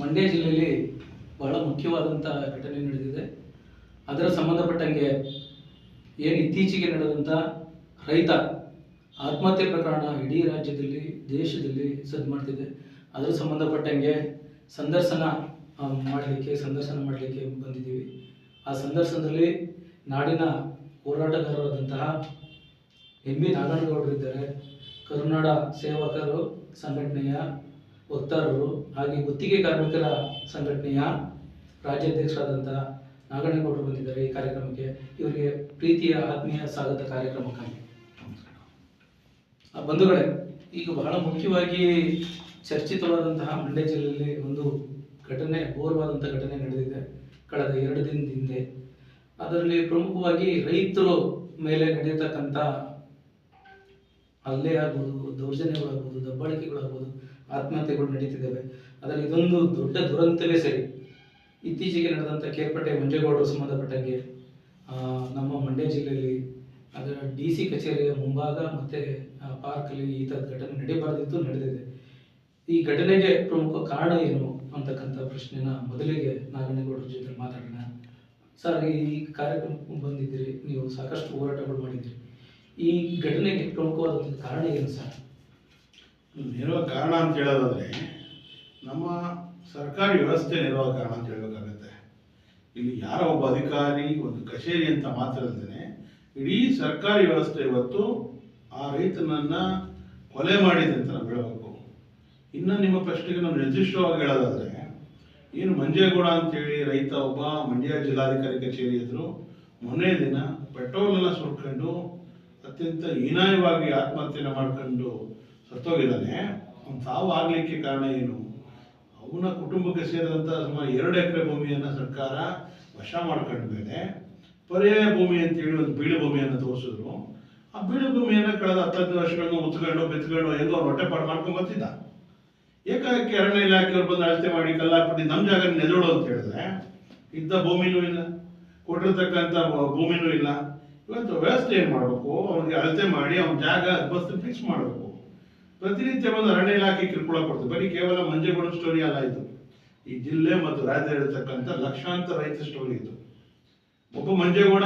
ಮಂಡ್ಯ ಜಿಲ್ಲೆಯಲ್ಲಿ ಬಹಳ ಮುಖ್ಯವಾದಂಥ ಘಟನೆ ನಡೆದಿದೆ. ಅದರ ಸಂಬಂಧಪಟ್ಟಂಗೆ ಏನು ಇತ್ತೀಚೆಗೆ ನಡೆದಂಥ ರೈತ ಆತ್ಮಹತ್ಯೆ ಪ್ರಕರಣ ಇಡೀ ರಾಜ್ಯದಲ್ಲಿ ದೇಶದಲ್ಲಿ ಸದ್ದು ಮಾಡ್ತಿದೆ. ಅದರ ಸಂಬಂಧಪಟ್ಟಂಗೆ ಸಂದರ್ಶನ ಮಾಡಲಿಕ್ಕೆ ಬಂದಿದ್ದೀವಿ. ಆ ಸಂದರ್ಶನದಲ್ಲಿ ನಾಡಿನ ಹೋರಾಟಗಾರರಾದಂತಹ ಎಂ.ಬಿ. ನಾಗಣ್ಣಗೌಡರು ಇದ್ದಾರೆ, ಕರುನಾಡ ಸೇವಕರು ಸಂಘಟನೆಯ ವಕ್ತಾರರು ಹಾಗೆ ಗುತ್ತಿಗೆ ಕಾರ್ಮಿಕರ ಸಂಘಟನೆಯ ರಾಜ್ಯಾಧ್ಯಕ್ಷರಾದಂತಹ ನಾಗಣ್ಣಗೌಡರು ಬಂದಿದ್ದಾರೆ ಈ ಕಾರ್ಯಕ್ರಮಕ್ಕೆ. ಇವರಿಗೆ ಪ್ರೀತಿಯ ಆತ್ಮೀಯ ಸ್ವಾಗತ ಕಾರ್ಯಕ್ರಮಕ್ಕಾಗಿ. ಬಂಧುಗಳೇ, ಈಗ ಬಹಳ ಮುಖ್ಯವಾಗಿ ಚರ್ಚಿತವಾದಂತಹ ಮಂಡ್ಯ ಜಿಲ್ಲೆಯಲ್ಲಿ ಒಂದು ಘಟನೆ, ಘೋರವಾದಂಥ ಘಟನೆ ನಡೆದಿದೆ ಕಳೆದ 2 ದಿನದ ಹಿಂದೆ. ಅದರಲ್ಲಿ ಪ್ರಮುಖವಾಗಿ ರೈತರ ಮೇಲೆ ನಡೆಯತಕ್ಕಂಥ ಹಲ್ಲೆ ಆಗ್ಬೋದು, ದೌರ್ಜನ್ಯಗಳಾಗ್ಬೋದು, ದಬ್ಬಾಳಿಕೆಗಳಾಗ್ಬೋದು, ಆತ್ಮಹತ್ಯೆಗಳು ನಡೀತಿದ್ದಾವೆ. ಅದರಲ್ಲಿ ಇದೊಂದು ದೊಡ್ಡ ದುರಂತವೇ ಸರಿ. ಇತ್ತೀಚೆಗೆ ನಡೆದಂಥ ಕೇರ್ಪೇಟೆ ಮಂಜೇಗೌಡರು ಸಂಬಂಧಪಟ್ಟಂಗೆ ನಮ್ಮ ಮಂಡ್ಯ ಜಿಲ್ಲೆಯಲ್ಲಿ ಅದರ DC ಕಚೇರಿಯ ಮುಂಭಾಗ ಮತ್ತು ಪಾರ್ಕಲ್ಲಿ ಈ ಥರದ ಘಟನೆ ನಡೀಬಾರ್ದಿತ್ತು, ನಡೆದಿದೆ. ಈ ಘಟನೆಗೆ ಪ್ರಮುಖ ಕಾರಣ ಏನು ಅಂತಕ್ಕಂಥ ಪ್ರಶ್ನೆನ ಮೊದಲಿಗೆ ನಾಗಣ್ಣಗೌಡರ ಜೊತೆ ಮಾತಾಡೋಣ. ಸರ್, ಈ ಕಾರ್ಯಕ್ರಮಕ್ಕೆ ಬಂದಿದ್ದೀರಿ, ನೀವು ಸಾಕಷ್ಟು ಹೋರಾಟಗಳು ಮಾಡಿದ್ದೀರಿ. ಈ ಘಟನೆಗೆ ಪ್ರಮುಖವಾದಂಥ ಕಾರಣ ಏನು ಸರ್? ಇರುವ ಕಾರಣ ಅಂತ ಹೇಳೋದಾದರೆ ನಮ್ಮ ಸರ್ಕಾರಿ ವ್ಯವಸ್ಥೆ ಇರುವ ಕಾರಣ ಅಂತ ಹೇಳಬೇಕಾಗತ್ತೆ. ಇಲ್ಲಿ ಯಾರೋ ಒಬ್ಬ ಅಧಿಕಾರಿ ಒಂದು ಕಚೇರಿ ಅಂತ ಮಾತ್ರ ಅಲ್ಲದೆ ಇಡೀ ಸರ್ಕಾರಿ ವ್ಯವಸ್ಥೆ ಇವತ್ತು ಆ ರೈತನನ್ನ ಕೊಲೆ ಮಾಡಿದೆ ಅಂತ ನಾವು ಹೇಳಬೇಕು. ಇನ್ನು ನಿಮ್ಮ ಪ್ರಶ್ನೆಗೆ ನಾವು ನಿರ್ದಿಷ್ಟವಾಗಿ ಹೇಳೋದಾದರೆ, ಏನು ಮಂಜೇಗೌಡ ಅಂತೇಳಿ ರೈತ ಒಬ್ಬ ಮಂಡ್ಯ ಜಿಲ್ಲಾಧಿಕಾರಿ ಕಚೇರಿ ಎದುರು ಮೊನ್ನೆ ದಿನ ಪೆಟ್ರೋಲನ್ನು ಸುಟ್ಕೊಂಡು ಅತ್ಯಂತ ಹೀನಾಯವಾಗಿ ಆತ್ಮಹತ್ಯೆನ ಮಾಡ್ಕೊಂಡು ಸತ್ತೋಗಿದ್ದಾನೆ. ಅವನು ಸಾವು ಆಗಲಿಕ್ಕೆ ಕಾರಣ ಏನು? ಅವನ ಕುಟುಂಬಕ್ಕೆ ಸೇರಿದಂಥ ಸುಮಾರು 2 ಎಕರೆ ಭೂಮಿಯನ್ನು ಸರ್ಕಾರ ವಶ ಮಾಡ್ಕೊಂಡ ಮೇಲೆ ಪರ್ಯಾಯ ಭೂಮಿ ಅಂತೇಳಿ ಒಂದು ಬೀಳು ಭೂಮಿಯನ್ನು ತೋರಿಸಿದ್ರು. ಆ ಬೀಳು ಭೂಮಿಯನ್ನು ಕಳೆದ 10 ವರ್ಷಗಳನ್ನು ಉತ್ಕೊಂಡು ಬೆತ್ಕೊಂಡು ಹೆಂಗೋ ಅವ್ರು ಹೊಟ್ಟೆಪಾಡು ಮಾಡ್ಕೊಂಡು ಬರ್ತಿದ್ದ. ಏಕಾಏಕಿ ಅರಣ್ಯ ಇಲಾಖೆಯವ್ರು ಬಂದು ಅಳತೆ ಮಾಡಿ ಕಲ್ಲಾಕ್ಬಿಟ್ಟು ನಮ್ಮ ಜಾಗ ನೆದಳು ಅಂತ ಹೇಳಿದ್ರೆ ಇದ್ದ ಭೂಮಿನೂ ಇಲ್ಲ, ಕೊಟ್ಟಿರ್ತಕ್ಕಂಥ ಭೂಮಿನೂ ಇಲ್ಲ. ಇವತ್ತು ವ್ಯವಸ್ಥೆ ಏನು ಮಾಡಬೇಕು? ಅವ್ರಿಗೆ ಅಳತೆ ಮಾಡಿ ಅವ್ನ ಜಾಗ ಬಸ್ ಫಿಕ್ಸ್ ಮಾಡಬೇಕು. ಪ್ರತಿನಿತ್ಯ ಬಂದು ಅರಣ್ಯ ಇಲಾಖೆ ಕಿರುಕುಳ ಕೊಡ್ತದೆ. ಬರೀ ಕೇವಲ ಮಂಜೇಗೌಡ ಸ್ಟೋರಿ ಅಲ್ಲ ಇದು, ಈ ಜಿಲ್ಲೆ ಮತ್ತು ರಾಜ್ಯದಲ್ಲಿ ಇರತಕ್ಕಂಥ ಲಕ್ಷಾಂತರ ರೈತ ಸ್ಟೋರಿ ಇದು. ಒಬ್ಬ ಮಂಜೇಗೌಡ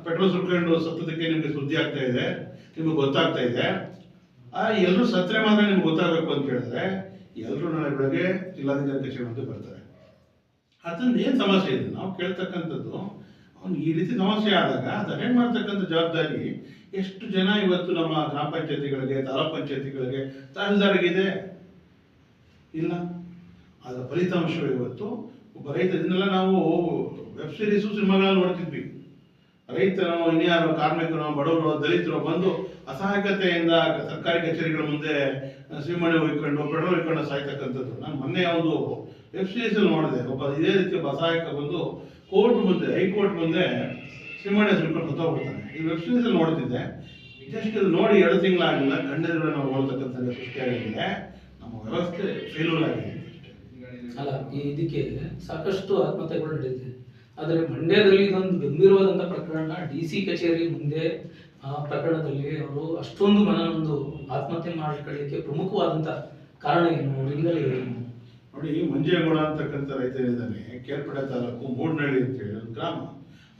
ಪೆಟ್ರೋಲ್ ಸುಟ್ಕೊಂಡು ಸತ್ತದಕ್ಕೆ ನಿಮಗೆ ಸುದ್ದಿ ಆಗ್ತಾ ಇದೆ, ನಿಮಗೆ ಗೊತ್ತಾಗ್ತಾ ಇದೆ. ಎಲ್ಲರೂ ಸತ್ತರೆ ಮಾತ್ರ ನಿಮ್ಗೆ ಗೊತ್ತಾಗಬೇಕು ಅಂತ ಹೇಳಿದ್ರೆ ಎಲ್ಲರೂ ನಾಳೆ ಬೆಳಗ್ಗೆ ಜಿಲ್ಲಾಧಿಕಾರಿ ಕಚೇರಿ ಅಂತ ಬರ್ತಾರೆ. ಅದರಿಂದ ಏನು ಸಮಸ್ಯೆ ಇದೆ ನಾವು ಕೇಳ್ತಕ್ಕಂಥದ್ದು. ಅವ್ನು ಈ ರೀತಿ ಸಮಸ್ಯೆ ಆದಾಗ ಅದು ಅಟೆಂಡ್ ಮಾಡ್ತಕ್ಕಂಥ ಜವಾಬ್ದಾರಿ ಎಷ್ಟು ಜನ ಇವತ್ತು ನಮ್ಮ ಗ್ರಾಮ ಪಂಚಾಯತಿಗಳಿಗೆ, ತಾಲೂಕು ಪಂಚಾಯತಿಗಳಿಗೆ, ತಹಸೀಲ್ದಾರ್ಗಿದೆ? ಇಲ್ಲ. ಅದರ ಫಲಿತಾಂಶಗಳು ಇವತ್ತು ಒಬ್ಬ ರೈತ, ಇದನ್ನೆಲ್ಲ ನಾವು ವೆಬ್ ಸೀರೀಸು ಸಿನಿಮಾಗಳಲ್ಲಿ ನೋಡ್ತಿದ್ವಿ. ರೈತರು, ಇನ್ಯಾರು ಕಾರ್ಮಿಕರು, ಬಡವರು, ದಲಿತರು ಬಂದು ಅಸಹಾಯಕತೆಯಿಂದ ಸರ್ಕಾರಿ ಕಚೇರಿಗಳ ಮುಂದೆ ಸೀಮಣೆ ಹೊಯ್ಕೊಂಡು ಪೆಟ್ರೋಲ್ ಹೊಯ್ಕೊಂಡು ಸಾಯ್ತಕ್ಕಂಥದ್ದು. ನಾನು ಮೊನ್ನೆ ಒಂದು ವೆಬ್ ಸೀರೀಸಲ್ಲಿ ನೋಡಿದೆ. ಒಬ್ಬ ಇದೇ ರೀತಿ ಒಬ್ಬ ಅಸಹಾಯಕ ಬಂದು ಕೋರ್ಟ್ ಮುಂದೆ, ಹೈಕೋರ್ಟ್ ಮುಂದೆ ಸೀಮಣೆ ಸುಳ್ಕೊಂಡು ಹೊತ್ತೋಗ್ಬಿಡ್ತಾನೆ. ಈ ವೆಬ್ ಸೀರೀಸಲ್ಲಿ ನೋಡ್ತಿದ್ದೆ. ಜಸ್ಟ್ ಇದು ನೋಡಿ 2 ತಿಂಗಳಾಗಿಲ್ಲ, ಕಣ್ಣೆದುರುಗಡೆ ನಾವು ನೋಡ್ತಕ್ಕಂಥ ಸೃಷ್ಟಿಯಾಗಿದೆ. ನಮ್ಮ ವ್ಯವಸ್ಥೆ ಫೇಲ್ಯೂರ್ ಆಗಿದೆ ಅಲ್ಲ. ಇದಕ್ಕೆ ಸಾಕಷ್ಟು ಆತ್ಮಹತ್ಯೆಗಳು ನಡೆದಿದೆ. ಆದರೆ ಮಂಡ್ಯದಲ್ಲಿ ಇದೊಂದು ಗಂಭೀರವಾದಂಥ ಪ್ರಕರಣ. DC ಕಚೇರಿ ಮುಂದೆ ಆ ಪ್ರಕರಣದಲ್ಲಿ ಅವರು ಅಷ್ಟೊಂದು ಮನನೊಂದು ಆತ್ಮಹತ್ಯೆ ಮಾಡಿಕೊಳ್ಳಲಿಕ್ಕೆ ಪ್ರಮುಖವಾದಂಥ ಕಾರಣ ಏನು, ಅವರಿಂದಲೇ ಏನು? ನೋಡಿ, ಮಂಜೇಗೌಡ ಅಂತಕ್ಕಂಥ ರೈತ ಏನಿದ್ದಾನೆ, ಕೇರ್ಪೇಟೆ ತಾಲೂಕು ಮೂಡನಹಳ್ಳಿ ಅಂತ ಹೇಳಿ ಒಂದು ಗ್ರಾಮ,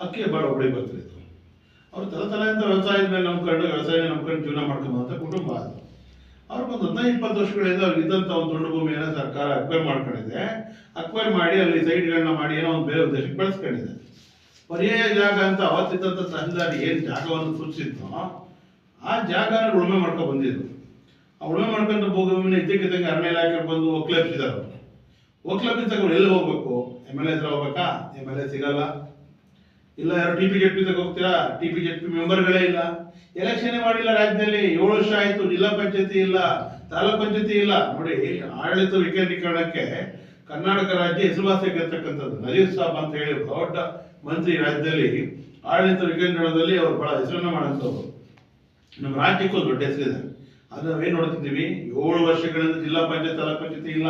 ಅಕ್ಕಿ ಭಾಳ ಒಬ್ಬಳಿ ಬರ್ತಿತ್ತು. ಅವರು ತಲೆತಲೆಯಿಂದ ವ್ಯವಸಾಯದ ಮೇಲೆ ನಂಬ್ಕೊಂಡು ಜೀವನ ಮಾಡ್ಕೊಂಬಂತ ಕುಟುಂಬ ಅದು. ಅವ್ರಿಗೊಂದು 15-20 ವರ್ಷಗಳಿಂದ ಅವ್ರಿಗೆ ಇದ್ದಂಥ ಒಂದು ದೊಡ್ಡ ಭೂಮಿಯನ್ನು ಸರ್ಕಾರ ಅಕ್ವೈರ್ ಮಾಡ್ಕೊಂಡಿದೆ. ಅಕ್ವೈರ್ ಮಾಡಿ ಅಲ್ಲಿ ಸೈಟ್ಗಳನ್ನ ಮಾಡಿ ಏನೋ ಒಂದು ಬೇರೆ ಉದ್ದೇಶಕ್ಕೆ ಬೆಳೆಸ್ಕೊಂಡಿದೆ. ಪರ್ಯಾಯ ಜಾಗ ಅಂತ ಅವತ್ತಿದ್ದಂಥ ತಹಸೀಲ್ದಾರ್ ಏನು ಜಾಗವನ್ನು ಸೂಚಿಸಿದ್ನೋ ಆ ಜಾಗನ ಉಳುಮೆ ಮಾಡ್ಕೊಂಡು ಬಂದಿದ್ರು. ಆ ಉಳುಮೆ ಮಾಡ್ಕೊಂಡು ಭೂಮಿನ ಇದ್ದಕ್ಕಿದ್ದಂಗೆ ಅರಣ್ಯ ಇಲಾಖೆ ಬಂದು ಒಕ್ಲೇಪಿಸಿದಾರೆ. ಅವರು ಒಕ್ಲೇಪಿಸಿದಾಗ ಅವ್ರು ಎಲ್ಲಿ ಹೋಗ್ಬೇಕು? MLA ಹತ್ರ ಹೋಗ್ಬೇಕಾ? MLA ಸಿಗಲ್ಲ. ಇಲ್ಲ, ಯಾರು TPJP ಹೋಗ್ತೀರಾ? TPJP ಮೆಂಬರ್ಗಳೇ ಇಲ್ಲ. ಎಲೆಕ್ಷನ್ ಮಾಡಿಲ್ಲ ರಾಜ್ಯದಲ್ಲಿ. 7 ವರ್ಷ ಆಯಿತು, ಜಿಲ್ಲಾ ಪಂಚಾಯತಿ ಇಲ್ಲ, ತಾಲೂಕ್ ಪಂಚಾಯತಿ ಇಲ್ಲ. ನೋಡಿ, ಆಡಳಿತ ವಿಕೇಂದ್ರೀಕರಣಕ್ಕೆ ಕರ್ನಾಟಕ ರಾಜ್ಯ ಹೆಸರುವಾಸಿಯಾಗಿರ್ತಕ್ಕಂಥದ್ದು. ನಜೀರ್ ಸಾಬ್ ಅಂತ ಹೇಳಿ ದೊಡ್ಡ ಮಂತ್ರಿ ರಾಜ್ಯದಲ್ಲಿ ಆಡಳಿತ ವಿಕೇಂದ್ರೀಕರಣದಲ್ಲಿ ಅವರು ಬಹಳ ಹೆಸರನ್ನ ಮಾಡೋಂಥವ್ರು. ನಮ್ಮ ರಾಜ್ಯಕ್ಕೂ ಒಂದು ದೊಡ್ಡ ಹೆಸರಿದೆ. ಅದು ನಾವೇನು ನೋಡ್ತಿದ್ದೀವಿ, 7 ವರ್ಷಗಳಿಂದ ಜಿಲ್ಲಾ ಪಂಚಾಯತ್, ತಾಲೂಕ್ ಪಂಚಾಯತಿ ಇಲ್ಲ.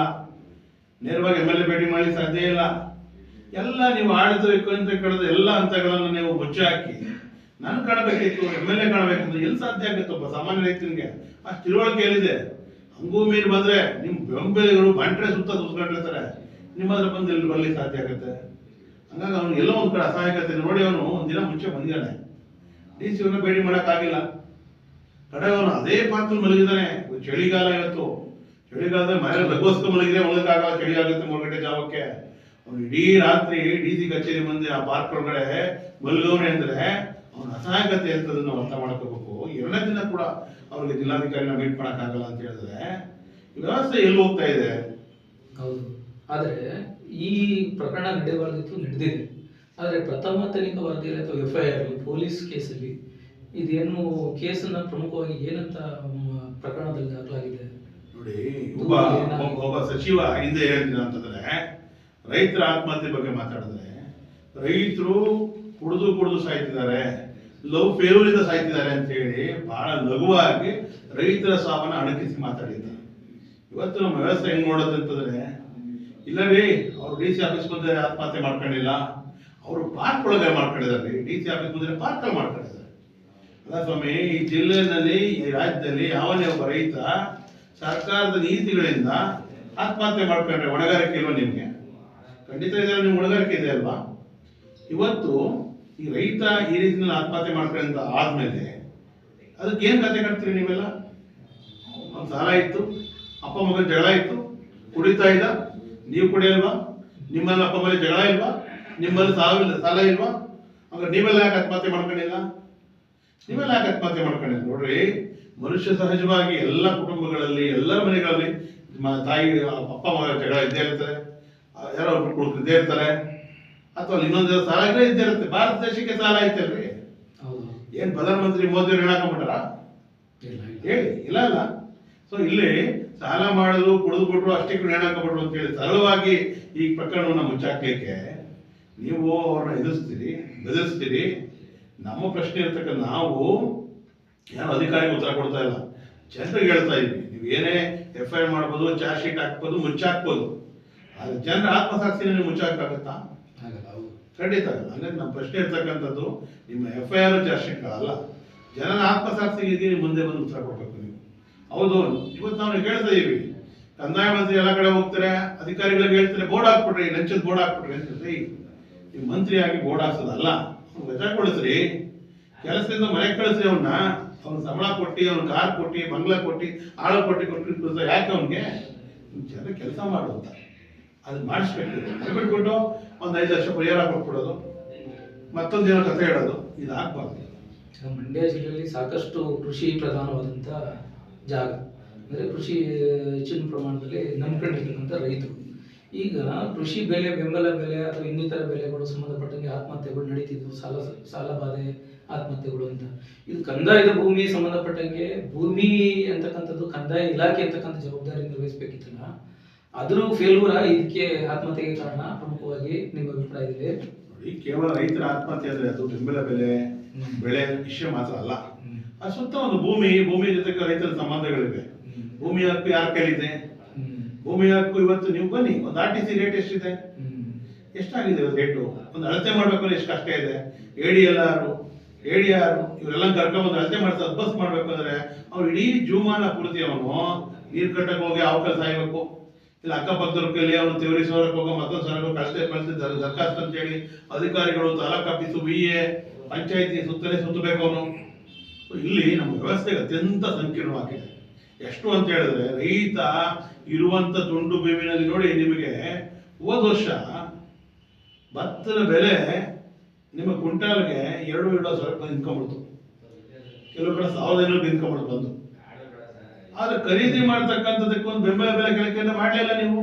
ನೇರವಾಗಿ MLA ಭೇಟಿ ಮಾಡಿ ಸಾಧ್ಯ ಇಲ್ಲ. ಎಲ್ಲ ನೀವು ಆಡಳಿತ ವಿಕೇಂದ್ರೀಕರಣದ ಎಲ್ಲ ಹಂತಗಳನ್ನು ನೀವು ಮುಚ್ಚಿ ಹಾಕಿ ನಾನು ಕಾಣಬೇಕಿತ್ತು, MLA ಕಾಣಬೇಕಿತ್ತು, ಎಲ್ಲಿ ಸಾಧ್ಯ ಆಗುತ್ತೆ? ಒಬ್ಬ ಸಾಮಾನ್ಯ ರೈತನಿಗೆ ಅಷ್ಟು ತಿಳುವಳಿಕೆ ಎಲ್ಲಿದೆ? ಹಂಗೂ ಮೀರಿ ಬಂದ್ರೆ ನಿಮ್ಮ ಬೆಂಬಲಿಗರು ಬಂಟ್ರೆ ಸುತ್ತ ಸುಸ್ಕೊಂಡಿರ್ತಾರೆ, ನಿಮ್ಮ ಹತ್ರ ಬಂದು ಎಲ್ಲಿ ಬರ್ಲಿಕ್ಕೆ ಸಾಧ್ಯ ಆಗುತ್ತೆ? ಹಂಗಾಗಿ ಅವನು ಎಲ್ಲೋ ಒಂದು ಕಡೆ ಅಸಹಾಯಕತೆ ನೋಡಿ ಅವನು ಒಂದಿನ ಮುಂಚೆ ಬಂದಿದ್ದಾನೆ, DC ಅವ್ರನ್ನ ಭೇಟಿ ಮಾಡೋಕ್ಕಾಗಿಲ್ಲ. ಕಡೆಗೆ ಅವನು ಅದೇ ಪಾತ್ರದಲ್ಲಿ ಮಲಗಿದ್ದಾನೆ. ಚಳಿಗಾಲ, ಇವತ್ತು ಚಳಿಗಾಲದಲ್ಲಿ ಮನೇಲಿ ಲಘೋಸ್ಕ ಮಲಗಿದ್ರೆ ಮಲಗಕ್ಕಾಗಲ್ಲ, ಚಳಿ ಆಗುತ್ತೆ 3 ಗಂಟೆ ಜಾವಕ್ಕೆ. ಅವನು ಇಡೀ ರಾತ್ರಿ DC ಕಚೇರಿ ಮುಂದೆ ಆ ಪಾರ್ಕ್ ಒಳಗಡೆ ಮಲಗವನೆ ಅಂದ್ರೆ ಅವನ ಅಸಹಾಯಕತೆ ಅಂತದನ್ನು ಅರ್ಥ ಮಾಡ್ಕೋಬೇಕು. 2ನೇ ದಿನ ಕೂಡ ಅವ್ರಿಗೆ ಜಿಲ್ಲಾಧಿಕಾರಿನ ಮೀಟ್ ಮಾಡೋಕ್ಕಾಗಲ್ಲ ಅಂತ ಹೇಳಿದ್ರೆ ವ್ಯವಸ್ಥೆ ಎಲ್ಲಿ ಹೋಗ್ತಾ ಇದೆ? ಹೌದು. ಆದರೆ ಈ ಪ್ರಕರಣ ನಡೆಯಬಾರ್ದಿತ್ತು, ನಡೆದಿದೆ. ಆದರೆ ಪ್ರಥಮ ತನಿಖಾ ವರದಿಯಲ್ಲಿ ಅಥವಾ FIR ಪೊಲೀಸ್ ಕೇಸಲ್ಲಿ ಇದೇನು ಕೇಸನ್ನ ಪ್ರಮುಖವಾಗಿ ಏನಂತ ಪ್ರಕರಣದಲ್ಲಿ ದಾಖಲಾಗಿದೆ ನೋಡಿ. ಒಬ್ಬ ಸಚಿವ ಹಿಂದೆ ಹೇಳ್ತೀನಿ ಅಂತಂದ್ರೆ, ರೈತರ ಆತ್ಮಹತ್ಯೆ ಬಗ್ಗೆ ಮಾತಾಡಿದ್ರೆ ರೈತರು ಕುಡಿದು ಸಾಯ್ತಿದ್ದಾರೆ, ಲವ್ ಫೇಲ್ಯೂರಿಂದ ಸಾಯ್ತಿದ್ದಾರೆ ಅಂತ ಹೇಳಿ ಬಹಳ ಲಘುವಾಗಿ ರೈತರ ಸಾವನ್ನ ಅಣಕಿಸಿ ಮಾತಾಡಿದ್ದಾರೆ. ಇವತ್ತು ನಮ್ಮ ವ್ಯವಸ್ಥೆ ಹೆಂಗ್ ನೋಡೋದು ಅಂತಂದ್ರೆ, ಇಲ್ಲ ರೀ ಅವ್ರು DC ಆಫೀಸ್ ಮುಂದೆ ಆತ್ಮಹತ್ಯೆ ಮಾಡ್ಕೊಂಡಿಲ್ಲ, ಅವರು ಪಾರ್ಕ್ ಒಳಗೆ ಮಾಡ್ಕೊಂಡಿದ್ದಾರೆ. DC ಆಫೀಸ್ ಮುಂದೆ ಪಾರ್ಕ್ ಅಲ್ಲಿ ಮಾಡ್ಕೊಂಡಿದ್ದಾರೆ. ಅಲ್ಲ ಸ್ವಾಮಿ, ಈ ಜಿಲ್ಲೆಯಲ್ಲಿ ಈ ರಾಜ್ಯದಲ್ಲಿ ಯಾವನೇ ಒಬ್ಬ ರೈತ ಸರ್ಕಾರದ ನೀತಿಗಳಿಂದ ಆತ್ಮಹತ್ಯೆ ಮಾಡ್ಕೊಂಡ್ರೆ ಹೊಣೆಗಾರಿಕೆ ಇಲ್ವಾ ನಿಮ್ಗೆ? ಖಂಡಿತ ಇದೆ, ನಿಮ್ಗೆ ಹೊಣೆಗಾರಿಕೆ ಇದೆ ಅಲ್ವಾ? ಇವತ್ತು ಈ ರೈತ ಈ ರೀತಿಯಲ್ಲಿ ಆತ್ಮಹತ್ಯೆ ಮಾಡ್ಕೊಂಡ ಆದ್ಮೇಲೆ ಅದಕ್ಕೆ ಏನ್ ಕತೆ ಕಟ್ತೀರಿ ನೀವೆಲ್ಲ? ಒಂದು ಸಾಲ ಇತ್ತು, ಅಪ್ಪ ಮಗನ ಜಗಳ ಇತ್ತು, ಕುಡಿತಾ ಇದ್ದ, ನೀವು ಕುಡಿಯಲ್ವಾ? ನಿಮ್ಮಲ್ಲಿ ಅಪ್ಪ ಮೇಲೆ ಜಗಳ ಇಲ್ವಾ? ನಿಮ್ಮಲ್ಲಿ ಸಾಲ ಇಲ್ವಾ? ಹಂಗ ನೀವೆಲ್ಲ ಯಾಕೆ ಆತ್ಮಹತ್ಯೆ ಮಾಡ್ಕೊಂಡಿಲ್ಲ? ನೀವೆಲ್ಲ ಯಾಕೆ ಆತ್ಮಹತ್ಯೆ ಮಾಡ್ಕೊಂಡಿಲ್ಲ? ನೋಡ್ರಿ, ಮನುಷ್ಯ ಸಹಜವಾಗಿ ಎಲ್ಲ ಕುಟುಂಬಗಳಲ್ಲಿ, ಎಲ್ಲರ ಮನೆಗಳಲ್ಲಿ ತಾಯಿ ಅಪ್ಪ ಮಗ ಜಗಳ ಇದ್ದೇ ಇರ್ತಾರೆ, ಯಾರೋ ಒಬ್ರು ಕುಡುಕರು ಇದ್ದೇ ಇರ್ತಾರೆ, ಅಥವಾ ಇನ್ನೊಂದು ಸಾಲ ಇದ್ದೇ ಇರುತ್ತೆ. ಭಾರತ ದೇಶಕ್ಕೆ ಸಾಲ ಐತಲ್ರಿ? ಏನ್ ಪ್ರಧಾನಮಂತ್ರಿ ಮೋದಿ ಅವ್ರು ಹೇಳಾಕೊಂಡ್ಬಿಟ್ಟಾರ? ಹೇಳಿ, ಇಲ್ಲ ಅಲ್ಲ. ಸೊ ಇಲ್ಲಿ ಸಾಲ ಮಾಡೋದು, ಕುಡಿದು ಬಿಟ್ರು, ಅಷ್ಟಕ್ಕೆ ನೇಣಾಕಬಿಟ್ರು ಅಂತ ಹೇಳಿ ಸರಳವಾಗಿ ಈ ಪ್ರಕರಣವನ್ನು ಮುಚ್ಚಾಕ್ಲಿಕ್ಕೆ ನೀವು ಅವ್ರನ್ನ ಎದುರಿಸ್ತೀರಿ, ಬೆದರಿಸ್ತೀರಿ. ನಮ್ಮ ಪ್ರಶ್ನೆ ಇರ್ತಕ್ಕ ನಾವು ಯಾರು ಅಧಿಕಾರಿಗೆ ಉತ್ತರ ಕೊಡ್ತಾ ಇಲ್ಲ, ಜನರಿಗೆ ಹೇಳ್ತಾ ಇದ್ವಿ. ನೀವು ಏನೇ FIR ಮಾಡ್ಬೋದು, ಚಾರ್ಜ್ ಶೀಟ್ ಹಾಕ್ಬೋದು, ಮುಚ್ಚಾಕ್ಬೋದು, ಆದ್ರೆ ಜನರ ಆತ್ಮಸಾಕ್ಷಿನ ನೀವು ಮುಚ್ಚಾಕಾಗತ್ತಾ? ಖಂಡಿತ ಆಗಲ್ಲ. ಹಂಗಾಗಿ ನಮ್ಮ ಪ್ರಶ್ನೆ ಇರ್ತಕ್ಕಂಥದ್ದು ನಿಮ್ಮ FIR ಚಾರ್ಜ್ ಶೀಟ್ಗಳಲ್ಲ, ಜನರ ಆತ್ಮಸಾಕ್ಷಿಗೆ ಮುಂದೆ ಬಂದು ಉತ್ತರ ಕೊಡ್ಬೇಕು ನೀವು. ಹೌದು, ಇವತ್ತು ನಾವು ಹೇಳ್ತಾ ಇದೀವಿ, ಕಂದಾಯ ಮಂತ್ರಿ ಎಲ್ಲ ಕಡೆ ಹೋಗ್ತಾರೆ, ಅಧಿಕಾರಿಗಳಿಗೆ ಹೇಳ್ತಾರೆ ಬೋರ್ಡ್ ಹಾಕ್ಬಿಟ್ರಿ, ಲಂಚದ ಬೋರ್ಡ್ ಹಾಕ್ಬಿಟ್ರಿ ಅಂತಂದ್ರೆ, ನೀವು ಮಂತ್ರಿಯಾಗಿ ಬೋರ್ಡ್ ಹಾಕ್ಸೋದಲ್ಲ, ರಜಾ ಕೊಡಿಸ್ರಿ, ಕೆಲಸದಿಂದ ಮನೆಗೆ ಕಳಿಸ್ರಿ ಅವ್ನ ಸಂಬಳ ಕೊಟ್ಟು, ಅವ್ನ ಕಾರ್ ಕೊಟ್ಟು, ಬಂಗ್ಲಾ ಕೊಟ್ಟು, ಆಳ ಕೊಟ್ಟು ಯಾಕೆ ಅವನಿಗೆ ಜನ ಕೆಲಸ ಮಾಡುವಂತ ಅದು ಮಾಡಿಸ್ಬೇಕು. ಅದು ಬಿಟ್ಬಿಟ್ಟು ಒಂದು 5 ಲಕ್ಷ ಪರಿಹಾರ ಕೊಟ್ಬಿಡೋದು, ಮತ್ತೊಂದೇನೋ ಕಥೆ ಹೇಳೋದು, ಇದು ಆಗ್ಬಾರ್ದು. ಮಂಡ್ಯ ಜಿಲ್ಲೆಯಲ್ಲಿ ಸಾಕಷ್ಟು ಕೃಷಿ ಪ್ರಧಾನವಾದಂಥ ಜಾಗ, ಅಂದರೆ ಕೃಷಿ ಹೆಚ್ಚಿನ ಪ್ರಮಾಣದಲ್ಲಿ ನಂಬ್ಕೊಂಡಿರ್ತಕ್ಕಂಥ ರೈತರು. ಈಗ ಕೃಷಿ ಬೆಲೆ, ಬೆಂಬಲ ಬೆಲೆ ಅಥವಾ ಇನ್ನಿತರ ಬೆಲೆಗಳು ಸಂಬಂಧಪಟ್ಟಂಗೆ ಆತ್ಮಹತ್ಯೆಗಳು ನಡೀತಿದ್ವು, ಸಾಲ ಬಾಧೆ ಆತ್ಮಹತ್ಯೆಗಳು ಅಂತ. ಇದು ಕಂದಾಯದ ಭೂಮಿ ಸಂಬಂಧಪಟ್ಟಂಗೆ ಭೂಮಿ ಅಂತಕ್ಕಂಥದ್ದು ಕಂದಾಯ ಇಲಾಖೆ ಅಂತಕ್ಕಂಥ ಜವಾಬ್ದಾರಿ ನಿರ್ವಹಿಸಬೇಕಿತ್ತಲ್ಲ, ಅದ್ರ ಫೇಲ್ಯೂರ ಇದಕ್ಕೆ ಆತ್ಮಹತ್ಯೆಗೆ ಕಾರಣ ಪ್ರಮುಖವಾಗಿ ನಿಮ್ಮ ಅಭಿಪ್ರಾಯ ಇದೆ? ನೋಡಿ, ಕೇವಲ ರೈತರ ಆತ್ಮಹತ್ಯೆ ಅಂದ್ರೆ ಅದು ಬೆಂಬಲ ಬೆಳೆ ವಿಷಯ ಮಾತ್ರ ಅಲ್ಲ. ಅದು ಸುತ್ತ ಒಂದು ಭೂಮಿ ಜೊತೆಗೆ ರೈತರ ಸಂಬಂಧಗಳಿವೆ. ಭೂಮಿ ಹಕ್ಕು ಯಾರ ಕೈಲಿದೆ? ಭೂಮಿ ಹಕ್ಕು ಇವತ್ತು ನೀವು ಬನ್ನಿ, ಒಂದು RTC ರೇಟ್ ಎಷ್ಟಿದೆ, ಎಷ್ಟಾಗಿದೆ ರೇಟು? ಒಂದು ಅಳತೆ ಮಾಡ್ಬೇಕು ಎಷ್ಟು ಕಷ್ಟ ಇದೆ. ADR ಇವರೆಲ್ಲ ಕರ್ಕೊಂಡ್ಬಂದು ಅಳತೆ ಮಾಡ್ತಾರೆ, ಬಸ್ ಮಾಡ್ಬೇಕು ಅಂದ್ರೆ ಅವ್ರು ಇಡೀ ಜೀವಮಾನ ಪೂರ್ತಿ ಅವನು ನೀರ್ ಕಟ್ಟಕ್ಕೆ ಹೋಗಿ ಅವಕಾಶ ಸಾಯ್ಬೇಕು, ಇಲ್ಲ ಅಕ್ಕಪಕ್ಕದ ಕೈಲಿ ಅವನು ತಿವರಿ ಸೋರಕ್ಕೆ ಹೋಗೋ, ಮತ್ತೊಂದು ಸರಕು ಕಳಿಸಿ ದರ್ಖಾಸ್ತು ಅಂತ ಹೇಳಿ ಅಧಿಕಾರಿಗಳು, ತಾಲೂಕು ಆಫೀಸು, VA, ಪಂಚಾಯತಿ ಸುತ್ತಬೇಕು ಅವನು. ಇಲ್ಲಿ ನಮ್ಮ ವ್ಯವಸ್ಥೆಗೆ ಅತ್ಯಂತ ಸಂಕೀರ್ಣವಾಗಿದೆ. ಎಷ್ಟು ಅಂತ ಹೇಳಿದ್ರೆ, ರೈತ ಇರುವಂತ ತುಂಡು ಬೇವಿನಲ್ಲಿ ನೋಡಿ, ನಿಮಗೆ ಹೋದ ವರ್ಷ ಭತ್ತದ ಬೆಲೆ ನಿಮ್ಮ ಕ್ವಿಂಟಾಲ್ಗೆ 2,500 ನಿಂತ್ಕೊಂಡ್ಬಿಡ್ತು, ಕೆಲವು ಕಡೆ 1,500 ನಿಂತ್ಕೊಂಡ್ಬಿಡ್ತು ಬಂದು. ಆದ್ರೆ ಖರೀದಿ ಮಾಡ್ತಕ್ಕಂಥದಕ್ಕೆ ಒಂದು ಬೆಂಬಲ ಬೆಲೆ ಕೆಳಕ್ಕೆ ಮಾಡಲಿಲ್ಲ ನೀವು.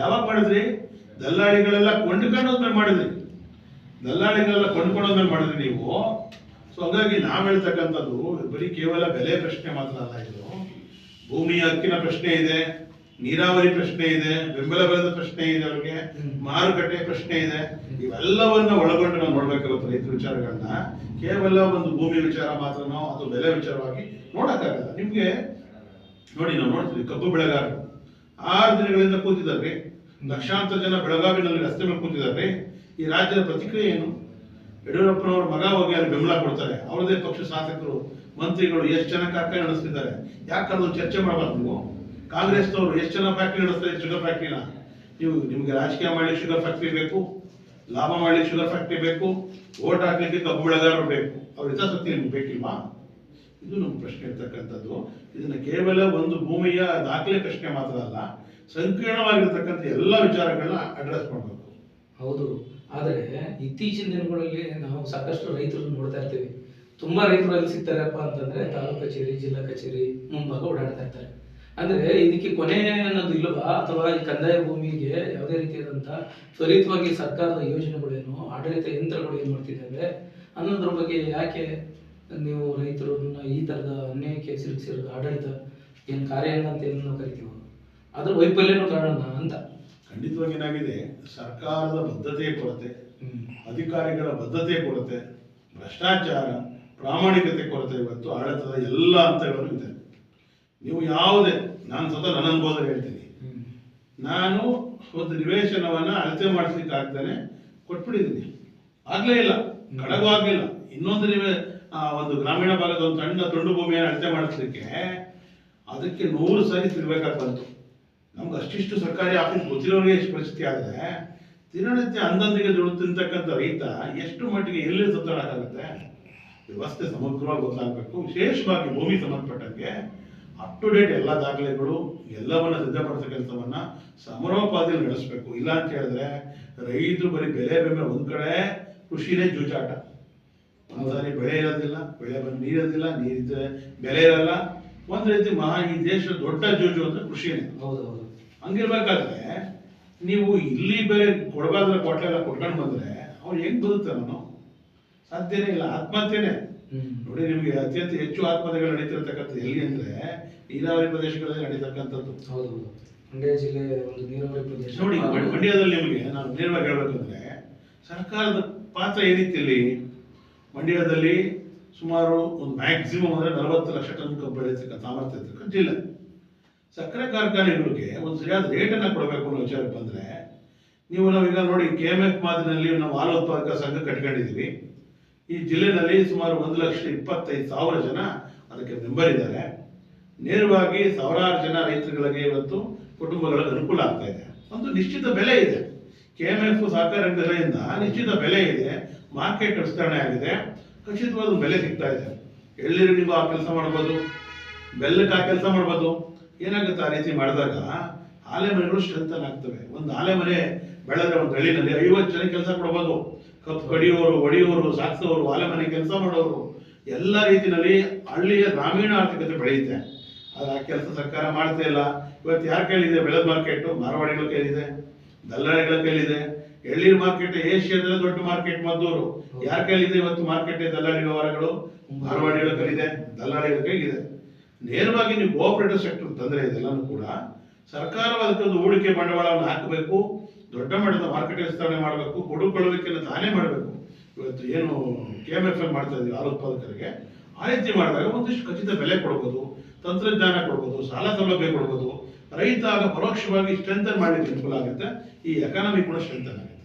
ಯಾವಾಗ ಮಾಡಿದ್ರಿ? ದಲ್ಲಾಳಿಗಳೆಲ್ಲ ಕೊಂಡ್ಕೊಂಡೋದ್ಮೇಲೆ ಮಾಡಿದ್ರಿ, ಮಾಡಿದ್ರಿ ನೀವು. ಸೊ ಹಾಗಾಗಿ ನಾವು ಹೇಳ್ತಕ್ಕಂಥದ್ದು ಬರೀ ಕೇವಲ ಬೆಲೆ ಪ್ರಶ್ನೆ ಮಾತ್ರ ಅಲ್ಲ, ಇದು ಭೂಮಿ ಹಕ್ಕಿನ ಪ್ರಶ್ನೆ ಇದೆ, ನೀರಾವರಿ ಪ್ರಶ್ನೆ ಇದೆ, ಬೆಂಬಲ ಬೆಲೆದ ಪ್ರಶ್ನೆ ಇದೆ, ಅವ್ರಿಗೆ ಮಾರುಕಟ್ಟೆ ಪ್ರಶ್ನೆ ಇದೆ. ಇವೆಲ್ಲವನ್ನ ಒಳಗೊಂಡು ನಾವು ನೋಡ್ಬೇಕಾಗುತ್ತೆ ರೈತರ ವಿಚಾರಗಳನ್ನ. ಕೇವಲ ಒಂದು ಭೂಮಿ ವಿಚಾರ ಮಾತ್ರನೋ ಅಥವಾ ಬೆಲೆ ವಿಚಾರವಾಗಿ ನೋಡಕ್ಕಾಗಲ್ಲ. ನಿಮ್ಗೆ ನೋಡಿ, ನಾವು ನೋಡ್ತೀವಿ ಕಬ್ಬು ಬೆಳೆಗಾರರು 6 ದಿನಗಳಿಂದ ಕೂತಿದ್ದಾರೆ, ಲಕ್ಷಾಂತರ ಜನ ಬೆಳಗಾವಿನಲ್ಲಿ ರಸ್ತೆ ಮೇಲೆ ಕೂತಿದ್ದಾರೆ. ಈ ರಾಜ್ಯದ ಪ್ರತಿಕ್ರಿಯೆ ಏನು? ಯಡಿಯೂರಪ್ಪನವ್ರ ಮಗ ಹೋಗಿ ಅಲ್ಲಿ ಬೆಂಬಲ ಕೊಡ್ತಾರೆ, ಅವ್ರದೇ ಪಕ್ಷ ಶಾಸಕರು ಮಂತ್ರಿಗಳು ಎಷ್ಟು ಜನ ಕಾರ್ಖಾನೆ ನಡೆಸ್ತಿದ್ದಾರೆ, ಯಾಕೆ ಅದನ್ನು ಚರ್ಚೆ ಮಾಡಬಾರ್ದು ನೀವು? ಕಾಂಗ್ರೆಸ್ನವರು ಎಷ್ಟು ಜನ ಫ್ಯಾಕ್ಟ್ರಿ ನಡೆಸ್ತಾರೆ, ಶುಗರ್ ಫ್ಯಾಕ್ಟ್ರಿನ? ನಿಮ್ಗೆ ರಾಜಕೀಯ ಮಾಡಲಿಕ್ಕೆ ಶುಗರ್ ಫ್ಯಾಕ್ಟ್ರಿ ಬೇಕು, ಲಾಭ ಮಾಡಲಿಕ್ಕೆ ಶುಗರ್ ಫ್ಯಾಕ್ಟ್ರಿ ಬೇಕು, ಓಟ್ ಹಾಕ್ಲಿಕ್ಕೆ ಕಬ್ಬು ಬೆಳೆಗಾರರು ಬೇಕು. ಅವ್ರ ಹಿತಾಸಕ್ತಿ ನಿಮ್ಗೆ ಬೇಕಿಲ್ವಾ? ಇದು ನಮ್ಮ ಪ್ರಶ್ನೆ ಇರ್ತಕ್ಕಂಥದ್ದು. ಇದನ್ನ ಕೇವಲ ಒಂದು ಭೂಮಿಯ ದಾಖಲೆ ಪ್ರಶ್ನೆ ಮಾತ್ರ ಅಲ್ಲ, ಸಂಕೀರ್ಣವಾಗಿರ್ತಕ್ಕಂಥ ಎಲ್ಲ ವಿಚಾರಗಳನ್ನ ಅಡ್ರೆಸ್ ಮಾಡಬೇಕು. ಹೌದು, ಆದರೆ ಇತ್ತೀಚಿನ ದಿನಗಳಲ್ಲಿ ನಾವು ಸಾಕಷ್ಟು ರೈತರನ್ನು ನೋಡ್ತಾ ಇರ್ತೀವಿ. ತುಂಬಾ ರೈತರು ಎಲ್ಲಿ ಸಿಗ್ತಾರಪ್ಪ ಅಂತಂದ್ರೆ ತಾಲೂಕು ಕಚೇರಿ, ಜಿಲ್ಲಾ ಕಚೇರಿ ಮುಂಭಾಗ ಓಡಾಡ್ತಾ ಇರ್ತಾರೆ. ಅಂದ್ರೆ ಇದಕ್ಕೆ ಕೊನೆ ಅನ್ನೋದು ಇಲ್ಲವಾ? ಅಥವಾ ಈ ಕಂದಾಯ ಭೂಮಿಗೆ ಯಾವುದೇ ರೀತಿಯಾದಂಥ ತ್ವರಿತವಾಗಿ ಸರ್ಕಾರದ ಯೋಜನೆಗಳೇನು, ಆಡಳಿತ ಯಂತ್ರಗಳು ಏನು ಮಾಡ್ತಿದ್ದಾವೆ ಅನ್ನೋದ್ರ ಬಗ್ಗೆ ಯಾಕೆ ನೀವು ರೈತರನ್ನ ಈ ಥರದ ಅನ್ಯಾಯಕ್ಕೆ ಸಿಲುಕಿಸಿರೋದು? ಆಡಳಿತ ಏನು ಕಾರ್ಯಾಂಗ ಅಂತ ಏನು ನಾವು ಕರಿತೀವೋ ಅದ್ರ ವೈಫಲ್ಯನೂ ಕಾರಣ ಅಂತ. ಖಂಡಿತವಾಗಿ ಏನಾಗಿದೆ, ಸರ್ಕಾರದ ಬದ್ಧತೆಯ ಕೊರತೆ, ಅಧಿಕಾರಿಗಳ ಬದ್ಧತೆಯ ಕೊರತೆ, ಭ್ರಷ್ಟಾಚಾರ, ಪ್ರಾಮಾಣಿಕತೆ ಕೊರತೆ ಇವತ್ತು ಆಡಳಿತದ ಎಲ್ಲ ಹಂತಗಳಲ್ಲೂ ಇದೆ. ನೀವು ಯಾವುದೇ, ನಾನು ಸ್ವತಃ ನನ್ನ ಅನುಭವದಲ್ಲಿ ಹೇಳ್ತೀನಿ, ನಾನು ಒಂದು ನಿವೇಶನವನ್ನ ಅಳತೆ ಮಾಡಿಸ್ಲಿಕ್ಕೆ ಆಗ್ತಾನೆ ಕೊಟ್ಬಿಟ್ಟಿದ್ದೀನಿ, ಆಗ್ಲೇ ಇಲ್ಲ, ಕಡಗು ಆಗ್ಲಿಲ್ಲ. ಇನ್ನೊಂದು ಒಂದು ಗ್ರಾಮೀಣ ಭಾಗದ ಒಂದು ಸಣ್ಣ ತುಂಡು ಭೂಮಿಯನ್ನು ಅಳತೆ ಮಾಡಿಸ್ಲಿಕ್ಕೆ ಅದಕ್ಕೆ 100 ಸಾರಿ ತಿರ್ಬೇಕಾಗಿ ಬಂತು. ನಮ್ಗೆ ಅಷ್ಟಿಷ್ಟು ಸರ್ಕಾರಿ ಆಫೀಸ್ ಗೊತ್ತಿರೋರಿಗೆ ಎಷ್ಟು ಪರಿಸ್ಥಿತಿ ಆದರೆ ದಿನನಿತ್ಯ ಅಂದಂದಿಗೆ ದುಡ್ಡು ತಿಂತಕ್ಕಂಥ ರೈತ ಎಷ್ಟು ಮಟ್ಟಿಗೆ ಎಲ್ಲಿ ಸುತ್ತಾಡಕ್ಕಾಗುತ್ತೆ? ವ್ಯವಸ್ಥೆ ಸಮಗ್ರವಾಗಿ ಗೊತ್ತಾಗಬೇಕು. ವಿಶೇಷವಾಗಿ ಭೂಮಿ ಸಂಬಂಧಪಟ್ಟಂಗೆ ಅಪ್ ಟು ಡೇಟ್ ಎಲ್ಲ ದಾಖಲೆಗಳು ಎಲ್ಲವನ್ನ ಸಿದ್ಧಪಡಿಸೋ ಕೆಲಸವನ್ನ ಸಮರೋಪಾದಿಯಲ್ಲಿ ನಡೆಸಬೇಕು. ಇಲ್ಲ ಅಂತ ಹೇಳಿದ್ರೆ ರೈತರು ಬರೀ ಬೆಲೆ ಒಂದ್ ಕಡೆ ಕೃಷಿನೇ ಜೂಜಾಟ. ಒಂದ್ಸಾರಿ ಬೆಳೆ ಇರೋದಿಲ್ಲ, ಬೆಳೆ ಬಂದು ನೀರಿರೋದಿಲ್ಲ, ನೀರಿದ್ರೆ ಬೆಲೆ ಇರಲ್ಲ. ಒಂದ್ ರೀತಿ ಈ ದೇಶದ ದೊಡ್ಡ ಜೂಜು ಅಂದ್ರೆ ಕೃಷಿನೇ. ಹೌದೌದು. ಹಂಗಿರ್ಬೇಕಾದ್ರೆ ನೀವು ಇಲ್ಲಿ ಬೇರೆ ಕೊಡಬಾರ್ದ್ರೆ ಕೊಟ್ಲೆಲ್ಲ ಕೊಟ್ಕೊಂಡು ಬಂದ್ರೆ ಅವ್ರು ಹೆಂಗ್ ಬದುಕ್ತಾನೋ? ಸಾಧ್ಯನೇ ಇಲ್ಲ. ಆತ್ಮಹತ್ಯೆನೇ ನೋಡಿ. ನಿಮ್ಗೆ ಅತ್ಯಂತ ಹೆಚ್ಚು ಆತ್ಮಹತ್ಯೆಗಳು ನಡೀತಿರ್ತಕ್ಕಂಥದ್ದು ಎಲ್ಲಿ ಅಂದ್ರೆ ನೀರಾವರಿ ಪ್ರದೇಶಗಳಲ್ಲಿ ನಡೀತಕ್ಕಂಥದ್ದು. ಹೌದೌದು. ಮಂಡ್ಯ ಜಿಲ್ಲೆ ಒಂದು ನೀರಾವರಿ ಪ್ರದೇಶ ನೋಡಿ. ಮಂಡ್ಯದಲ್ಲಿ ನಿಮಗೆ ನಾನು ನೇರವಾಗಿ ಹೇಳ್ಬೇಕಂದ್ರೆ ಸರ್ಕಾರದ ಪಾತ್ರ ಏನಿತ್ತು ಇಲ್ಲಿ? ಮಂಡ್ಯದಲ್ಲಿ ಸುಮಾರು ಒಂದು ಮ್ಯಾಕ್ಸಿಮಮ್ ಅಂದ್ರೆ 40 ಲಕ್ಷ ಟನ್ ಕಬ್ಬು ಬೆಳೆಯತಕ್ಕ ಸಾಮರ್ಥ್ಯ ಇರ್ತಕ್ಕಂಥ ಜಿಲ್ಲೆ. ಸಕ್ಕರೆ ಕಾರ್ಖಾನೆಗಳಿಗೆ ಒಂದು ಸರಿಯಾದ ರೇಟನ್ನು ಕೊಡಬೇಕು ಅನ್ನೋ ವಿಚಾರಕ್ಕೆ ಬಂದ್ರೆ ನಾವೀಗ ನೋಡಿ KMF ಮಾದರಿನಲ್ಲಿ ನಾವು ಹಾಲು ಉತ್ಪಾದಕ ಸಂಘ ಕಟ್ಕೊಂಡಿದ್ದೀವಿ. ಈ ಜಿಲ್ಲೆನಲ್ಲಿ ಸುಮಾರು 1,25,000 ಜನ ಅದಕ್ಕೆ ಮೆಂಬರ್ ಇದ್ದಾರೆ. ನೇರವಾಗಿ ಸಾವಿರಾರು ಜನ ರೈತರುಗಳಿಗೆ ಇವತ್ತು ಕುಟುಂಬಗಳಿಗೆ ಅನುಕೂಲ ಆಗ್ತಾ ಇದೆ. ಒಂದು ನಿಶ್ಚಿತ ಬೆಲೆ ಇದೆ. KMF ಸಹಕಾರ ರಂಗದಿಂದ ನಿಶ್ಚಿತ ಬೆಲೆ ಇದೆ, ಮಾರ್ಕೆಟ್ ವಿಸ್ತರಣೆ ಆಗಿದೆ, ಖಚಿತವಾದ ಬೆಲೆ ಸಿಗ್ತಾ ಇದೆ. ಎಳ್ನೀರಿನಿಗೂ ಆ ಕೆಲಸ ಮಾಡ್ಬೋದು, ಬೆಲ್ಲಕ್ಕೆ ಆ ಕೆಲಸ ಮಾಡ್ಬೋದು. ಏನಾಗುತ್ತೆ ಆ ರೀತಿ ಮಾಡಿದಾಗ ಆಲೆ ಮನೆಗಳು ಸ್ಟ್ರೆಂಥನ್ ಆಗ್ತವೆ. ಒಂದು ಆಲೆ ಮನೆ ಬೆಳೆದ್ರೆ ಒಂದು ಹಳ್ಳಿನಲ್ಲಿ 50 ಜನ ಕೆಲಸ ಕೊಡ್ಬೋದು. ಕಪ್ಪು ಕಡಿಯೋರು, ಒಡೆಯೋರು, ಸಾಕ್ಸೋರು, ಆಲೆ ಮನೆ ಕೆಲಸ ಮಾಡೋರು, ಎಲ್ಲ ರೀತಿಯಲ್ಲಿ ಹಳ್ಳಿಯ ಗ್ರಾಮೀಣ ಆರ್ಥಿಕತೆ ಬೆಳೆಯುತ್ತೆ. ಆದ್ರೆ ಆ ಕೆಲಸ ಸರ್ಕಾರ ಮಾಡ್ತಾ ಇಲ್ಲ. ಇವತ್ತು ಯಾರ ಕೈಲಿದೆ ಬೆಳೆದ ಮಾರ್ಕೆಟ್? ಮಾರವಾಡಿಗಳ ಕೈಲಿದೆ, ದಲ್ಲಾಳಿಗಳ ಕೈಲಿದೆ. ಎಳ್ನೀರು ಮಾರ್ಕೆಟ್ ಏಷ್ಯಾದ ದೊಡ್ಡ ಮಾರ್ಕೆಟ್ ಮದ್ದೂರು. ಯಾರ ಕೈಲಿದೆ ಇವತ್ತು ಮಾರ್ಕೆಟ್? ದಲ್ಲಾಳಿ ವ್ಯವಹಾರಗಳು ಮಾರವಾಡಿಗಳ ಕೈಲಿದೆ, ದಲ್ಲಾಳಿಗಳ ಕೈಲಿದೆ. ನೇರವಾಗಿ ನೀವು ಕೋಆಪರೇಟಿವ್ ಸೆಕ್ಟರ್ ತಂದ್ರೆ ಇದೆಲ್ಲಾನು ಕೂಡ ಸರ್ಕಾರ ಅದಕ್ಕೊಂದು ಹೂಡಿಕೆ ಬಂಡವಾಳವನ್ನು ಹಾಕಬೇಕು, ದೊಡ್ಡ ಮಟ್ಟದ ಮಾರ್ಕೆಟ್ ವಿಸ್ತರಣೆ ಮಾಡಬೇಕು, ಕೊಡುಕೊಳ್ಳುವಿಕೆಯನ್ನು ತಾನೇ ಮಾಡಬೇಕು. ಇವತ್ತು ಏನು KMF ಮಾಡ್ತಾ ಇದೀವಿ ಹಾಲು ಉತ್ಪಾದಕರಿಗೆ, ಆ ರೀತಿ ಮಾಡಿದಾಗ ಒಂದಿಷ್ಟು ಖಚಿತ ಬೆಲೆ ಕೊಡ್ಬೋದು, ತಂತ್ರಜ್ಞಾನ ಕೊಡ್ಬೋದು, ಸಾಲ ಸೌಲಭ್ಯ ಕೊಡ್ಬೋದು. ರೈತ ಆಗ ಪರೋಕ್ಷವಾಗಿ ಸ್ಟ್ರೆಂಥನ್ ಮಾಡಲಿಕ್ಕೆ ಅನುಕೂಲ ಆಗುತ್ತೆ, ಈ ಎಕಾನಮಿ ಕೂಡ ಸ್ಟ್ರೆಂಥನ್ ಆಗುತ್ತೆ.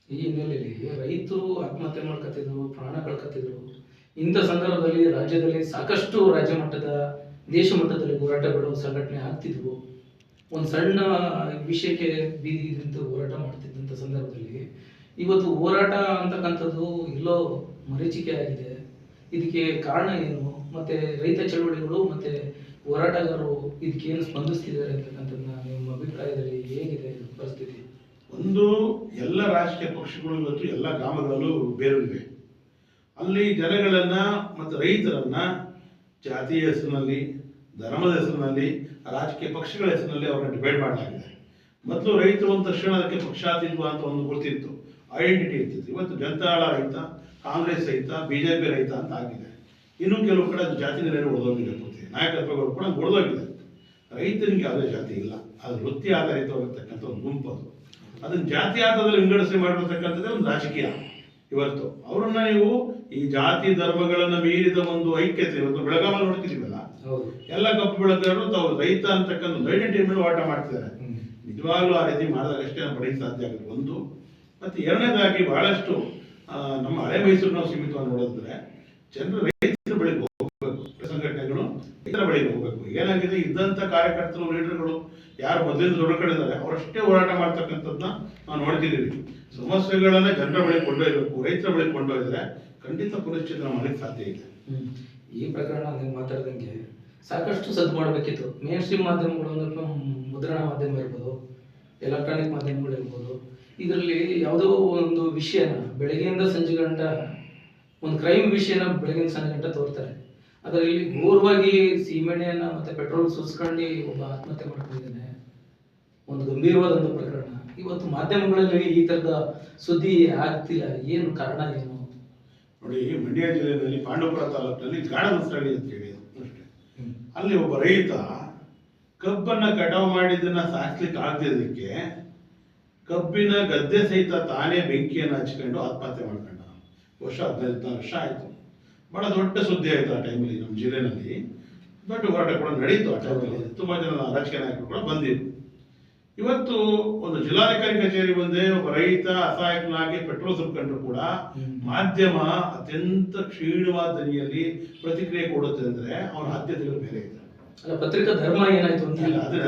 ಈ ಹಿನ್ನೆಲೆಯಲ್ಲಿ ರೈತರು ಆತ್ಮಹತ್ಯೆ ಮಾಡ್ಕೊತಿದ್ರು, ಪ್ರಾಣ ಕಳ್ಕೊತಿದ್ರು. ಇಂಥ ಸಂದರ್ಭದಲ್ಲಿ ರಾಜ್ಯದಲ್ಲಿ ಸಾಕಷ್ಟು ರಾಜ್ಯ ಮಟ್ಟದ, ದೇಶ ಮಟ್ಟದಲ್ಲಿ ಹೋರಾಟಗಳು ಸಂಘಟನೆ ಆಗ್ತಿದ್ವು. ಒಂದು ಸಣ್ಣ ವಿಷಯಕ್ಕೆ ಬೀದಿ ನಿಂತು ಹೋರಾಟ ಮಾಡ್ತಿದ್ದಂಥ ಸಂದರ್ಭದಲ್ಲಿ ಇವತ್ತು ಹೋರಾಟ ಅಂತಕ್ಕಂಥದ್ದು ಎಲ್ಲೋ ಮರೀಚಿಕೆ ಆಗಿದೆ. ಇದಕ್ಕೆ ಕಾರಣ ಏನು? ಮತ್ತೆ ರೈತ ಚಳವಳಿಗಳು ಮತ್ತೆ ಹೋರಾಟಗಾರರು ಇದಕ್ಕೆ ಏನು ಸ್ಪಂದಿಸ್ತಿದ್ದಾರೆ ಅಂತಕ್ಕಂಥದ್ದನ್ನ ನಿಮ್ಮ ಅಭಿಪ್ರಾಯದಲ್ಲಿ ಹೇಗಿದೆ ಪರಿಸ್ಥಿತಿ? ಒಂದು, ಎಲ್ಲ ರಾಜಕೀಯ ಪಕ್ಷಗಳು ಇವತ್ತು ಎಲ್ಲ ಗ್ರಾಮಗಳಲ್ಲೂ ಬೇರೂರಿವೆ. ಅಲ್ಲಿ ಜನಗಳನ್ನ ಮತ್ತು ರೈತರನ್ನ ಜಾತಿಯ ಹೆಸರಿನಲ್ಲಿ, ಧರ್ಮದ ಹೆಸರಿನಲ್ಲಿ, ರಾಜಕೀಯ ಪಕ್ಷಗಳ ಹೆಸರಿನಲ್ಲಿ ಅವ್ರನ್ನ ಡಿಬೈಡ್ ಮಾಡಲಾಗಿದೆ. ಮೊದಲು ರೈತರು ಅಂದ ತಕ್ಷಣ ಅದಕ್ಕೆ ಪಕ್ಷಾತೀತ ಅಂತ ಒಂದು ಗೊತ್ತಿತ್ತು, ಐಡೆಂಟಿಟಿ ಇರ್ತಿತ್ತು. ಇವತ್ತು ಜನತಾದಳ ರೈತ, ಕಾಂಗ್ರೆಸ್ ರೈತ, BJP ರೈತ ಅಂತ ಆಗಿದೆ. ಇನ್ನು ಕೆಲವು ಕಡೆ ಅದು ಜಾತಿ ನೆಲೆಯಲ್ಲಿ ಒಡೆದೋಗಿದೆ. ನಾಯಕತ್ವಗಳು ಕೂಡ ಒಡೆದೋಗಿದೆ. ರೈತನಿಗೆ ಯಾವುದೇ ಜಾತಿ ಇಲ್ಲ, ಅದು ವೃತ್ತಿ ಆಧಾರಿತವಾಗಿರ್ತಕ್ಕಂಥ ಒಂದು ಗುಂಪು. ಅದನ್ನ ಜಾತಿ ಆಧಾರದಲ್ಲಿ ವಿಂಗಡಿಸಿ ಮಾಡಿರ್ತಕ್ಕಂಥದ್ದೇ ಒಂದು ರಾಜಕೀಯ. ಇವತ್ತು ಅವರನ್ನ ನೀವು ಈ ಜಾತಿ ಧರ್ಮಗಳನ್ನ ಮೀರಿದ ಒಂದು ಐಕ್ಯತೆ, ಇವತ್ತು ಬೆಳಗಾವಿ ನೋಡ್ತಿದೀವಲ್ಲ, ಎಲ್ಲ ಕಪ್ಪು ಬೆಳೆಗಾರರು ತಾವು ರೈತ ಅಂತಕ್ಕಂಥ ಐಡೆಂಟಿಟಿ ಮೇಲೆ ಹೋರಾಟ ಮಾಡ್ತಿದ್ದಾರೆ. ನಿಜವಾಗ್ಲೂ ಆ ರೀತಿ ಮಾಡಿದಾಗ ಅಷ್ಟೇ ನಾವು ಪಡೆಯಕ್ಕೆ ಸಾಧ್ಯ ಆಗುತ್ತೆ. ಒಂದು, ಮತ್ತೆ ಎರಡನೇದಾಗಿ ಬಹಳಷ್ಟು ನಮ್ಮ ಹಳೆ ಮೈಸೂರು ನಾವು ಸೀಮಿತವಾಗಿ ನೋಡಿದ್ರೆ ಜನರು ರೈತರ ಬೆಳೆಗೆ ಪಕ್ಷದಲ್ಲಿ ಇದ್ದಂಥ ಕಾರ್ಯಕರ್ತರು ಲೀಡರ್ಗಳು ಯಾರು ಮೊದಲಿಂದ ದೊಡ್ಡಕೊಂಡಿದ್ದಾರೆ ಅವರಷ್ಟೇ ಹೋರಾಟ ಮಾಡ್ತಕ್ಕಂಥದ್ದನ್ನ ನಾವು ನೋಡ್ತಿದ್ದೀವಿ. ಸಮಸ್ಯೆಗಳನ್ನ ಜನರ ಬಳಿ ಕೊಂಡೊಯ್ಯಬೇಕು, ರೈತರ ಬಳಿ ಕೊಂಡೊಯ್ದರೆ ಖಂಡಿತ ಪುನಶ್ಚೇತನ ಮಾಡಲಿಕ್ಕೆ ಸಾಧ್ಯ ಇದೆ. ಈ ಪ್ರಕರಣ ನೀವು ಮಾತಾಡ್ದಂಗೆ ಸಾಕಷ್ಟು ಸದ್ದು ಮಾಡಬೇಕಿತ್ತು. ಮೇನ್ ಸ್ಟ್ರೀಮ್ ಮಾಧ್ಯಮಗಳು ಅಂದ್ರೆ ಮುದ್ರಣ ಮಾಧ್ಯಮ ಇರ್ಬೋದು, ಎಲೆಕ್ಟ್ರಾನಿಕ್ ಮಾಧ್ಯಮಗಳು ಇರ್ಬೋದು, ಇದರಲ್ಲಿ ಯಾವುದೋ ಒಂದು ವಿಷಯನ ಬೆಳಗ್ಗೆಯಿಂದ ಸಂಜೆ ಗಂಟ ಒಂದು ಕ್ರೈಮ್ ವಿಷಯನ ಬೆಳಗಿನ ಸಂಜೆ ಗಂಟ ತೋರ್ತಾರೆ. ಅದರಲ್ಲಿ ಘೋರವಾಗಿ ಸೀಮೆಣ್ಣೆಯನ್ನ ಮತ್ತೆ ಪೆಟ್ರೋಲ್ ಸುರಿಸ್ಕೊಂಡು ಒಬ್ಬ ಆತ್ಮಹತ್ಯೆ ಮಾಡ್ಕೊಂಡಿದ್ದಾನೆ. ಒಂದು ಗಂಭೀರವಾದ ಒಂದು ಪ್ರಕರಣ. ಇವತ್ತು ಮಾಧ್ಯಮಗಳಲ್ಲಿ ಈ ತರದ ಸುದ್ದಿ ಆಗ್ತಿಲ್ಲ. ಏನು ಕಾರಣ ಏನು? ನೋಡಿ, ಮಂಡ್ಯ ಜಿಲ್ಲೆಯಲ್ಲಿ ಪಾಂಡವಪುರ ತಾಲೂಕಿನಲ್ಲಿ ಗಾಢಮಸರಳ್ಳಿ ಅಂತ ಹೇಳಿ ಅಷ್ಟೇ. ಅಲ್ಲಿ ಒಬ್ಬ ರೈತ ಕಬ್ಬನ್ನ ಕಟಾವು ಮಾಡಿದ್ದನ್ನ ಸಾಕ್ಲಿಕ್ಕೆ ಆಗದಿದ್ದಕ್ಕೆ ಕಬ್ಬಿನ ಗದ್ದೆ ಸಹಿತ ತಾನೇ ಬೆಂಕಿಯನ್ನು ಹಚ್ಕೊಂಡು ಆತ್ಮಹತ್ಯೆ ಮಾಡ್ಕೊಂಡ. ವರ್ಷ 15 ವರ್ಷ ಆಯ್ತು. ಬಹಳ ದೊಡ್ಡ ಸುದ್ದಿ ಆಯ್ತು ಆ ಟೈಮಲ್ಲಿ. ನಮ್ಮ ಜಿಲ್ಲೆನಲ್ಲಿ ದೊಡ್ಡ ಹೋರಾಟ ಕೂಡ ನಡೀತು ಆ ಟೈಮಲ್ಲಿ. ತುಂಬಾ ಜನ ರಾಜಕೀಯ ನಾಯಕರು ಕೂಡ ಬಂದಿದ್ರು. ಇವತ್ತು ಒಂದು ಜಿಲ್ಲಾಧಿಕಾರಿ ಕಚೇರಿ ಮುಂದೆ ಒಬ್ಬ ರೈತ ಅಸಹಾಯಕನಾಗಿ ಪೆಟ್ರೋಲ್ ಸುರ್ಕೊಂಡ್ರು ಕೂಡ ಮಾಧ್ಯಮ ಅತ್ಯಂತ ಕ್ಷೀಣವಾದ ದನಿಯಲ್ಲಿ ಪ್ರತಿಕ್ರಿಯೆ ಕೊಡುತ್ತೆ ಅಂದ್ರೆ ಅವರ ಆದ್ಯತೆಗಳು ಬೇರೆ ಇದೆ. ಅಲ್ಲ, ಪತ್ರಿಕಾ ಧರ್ಮ ಏನಾಯ್ತು ಅಂತ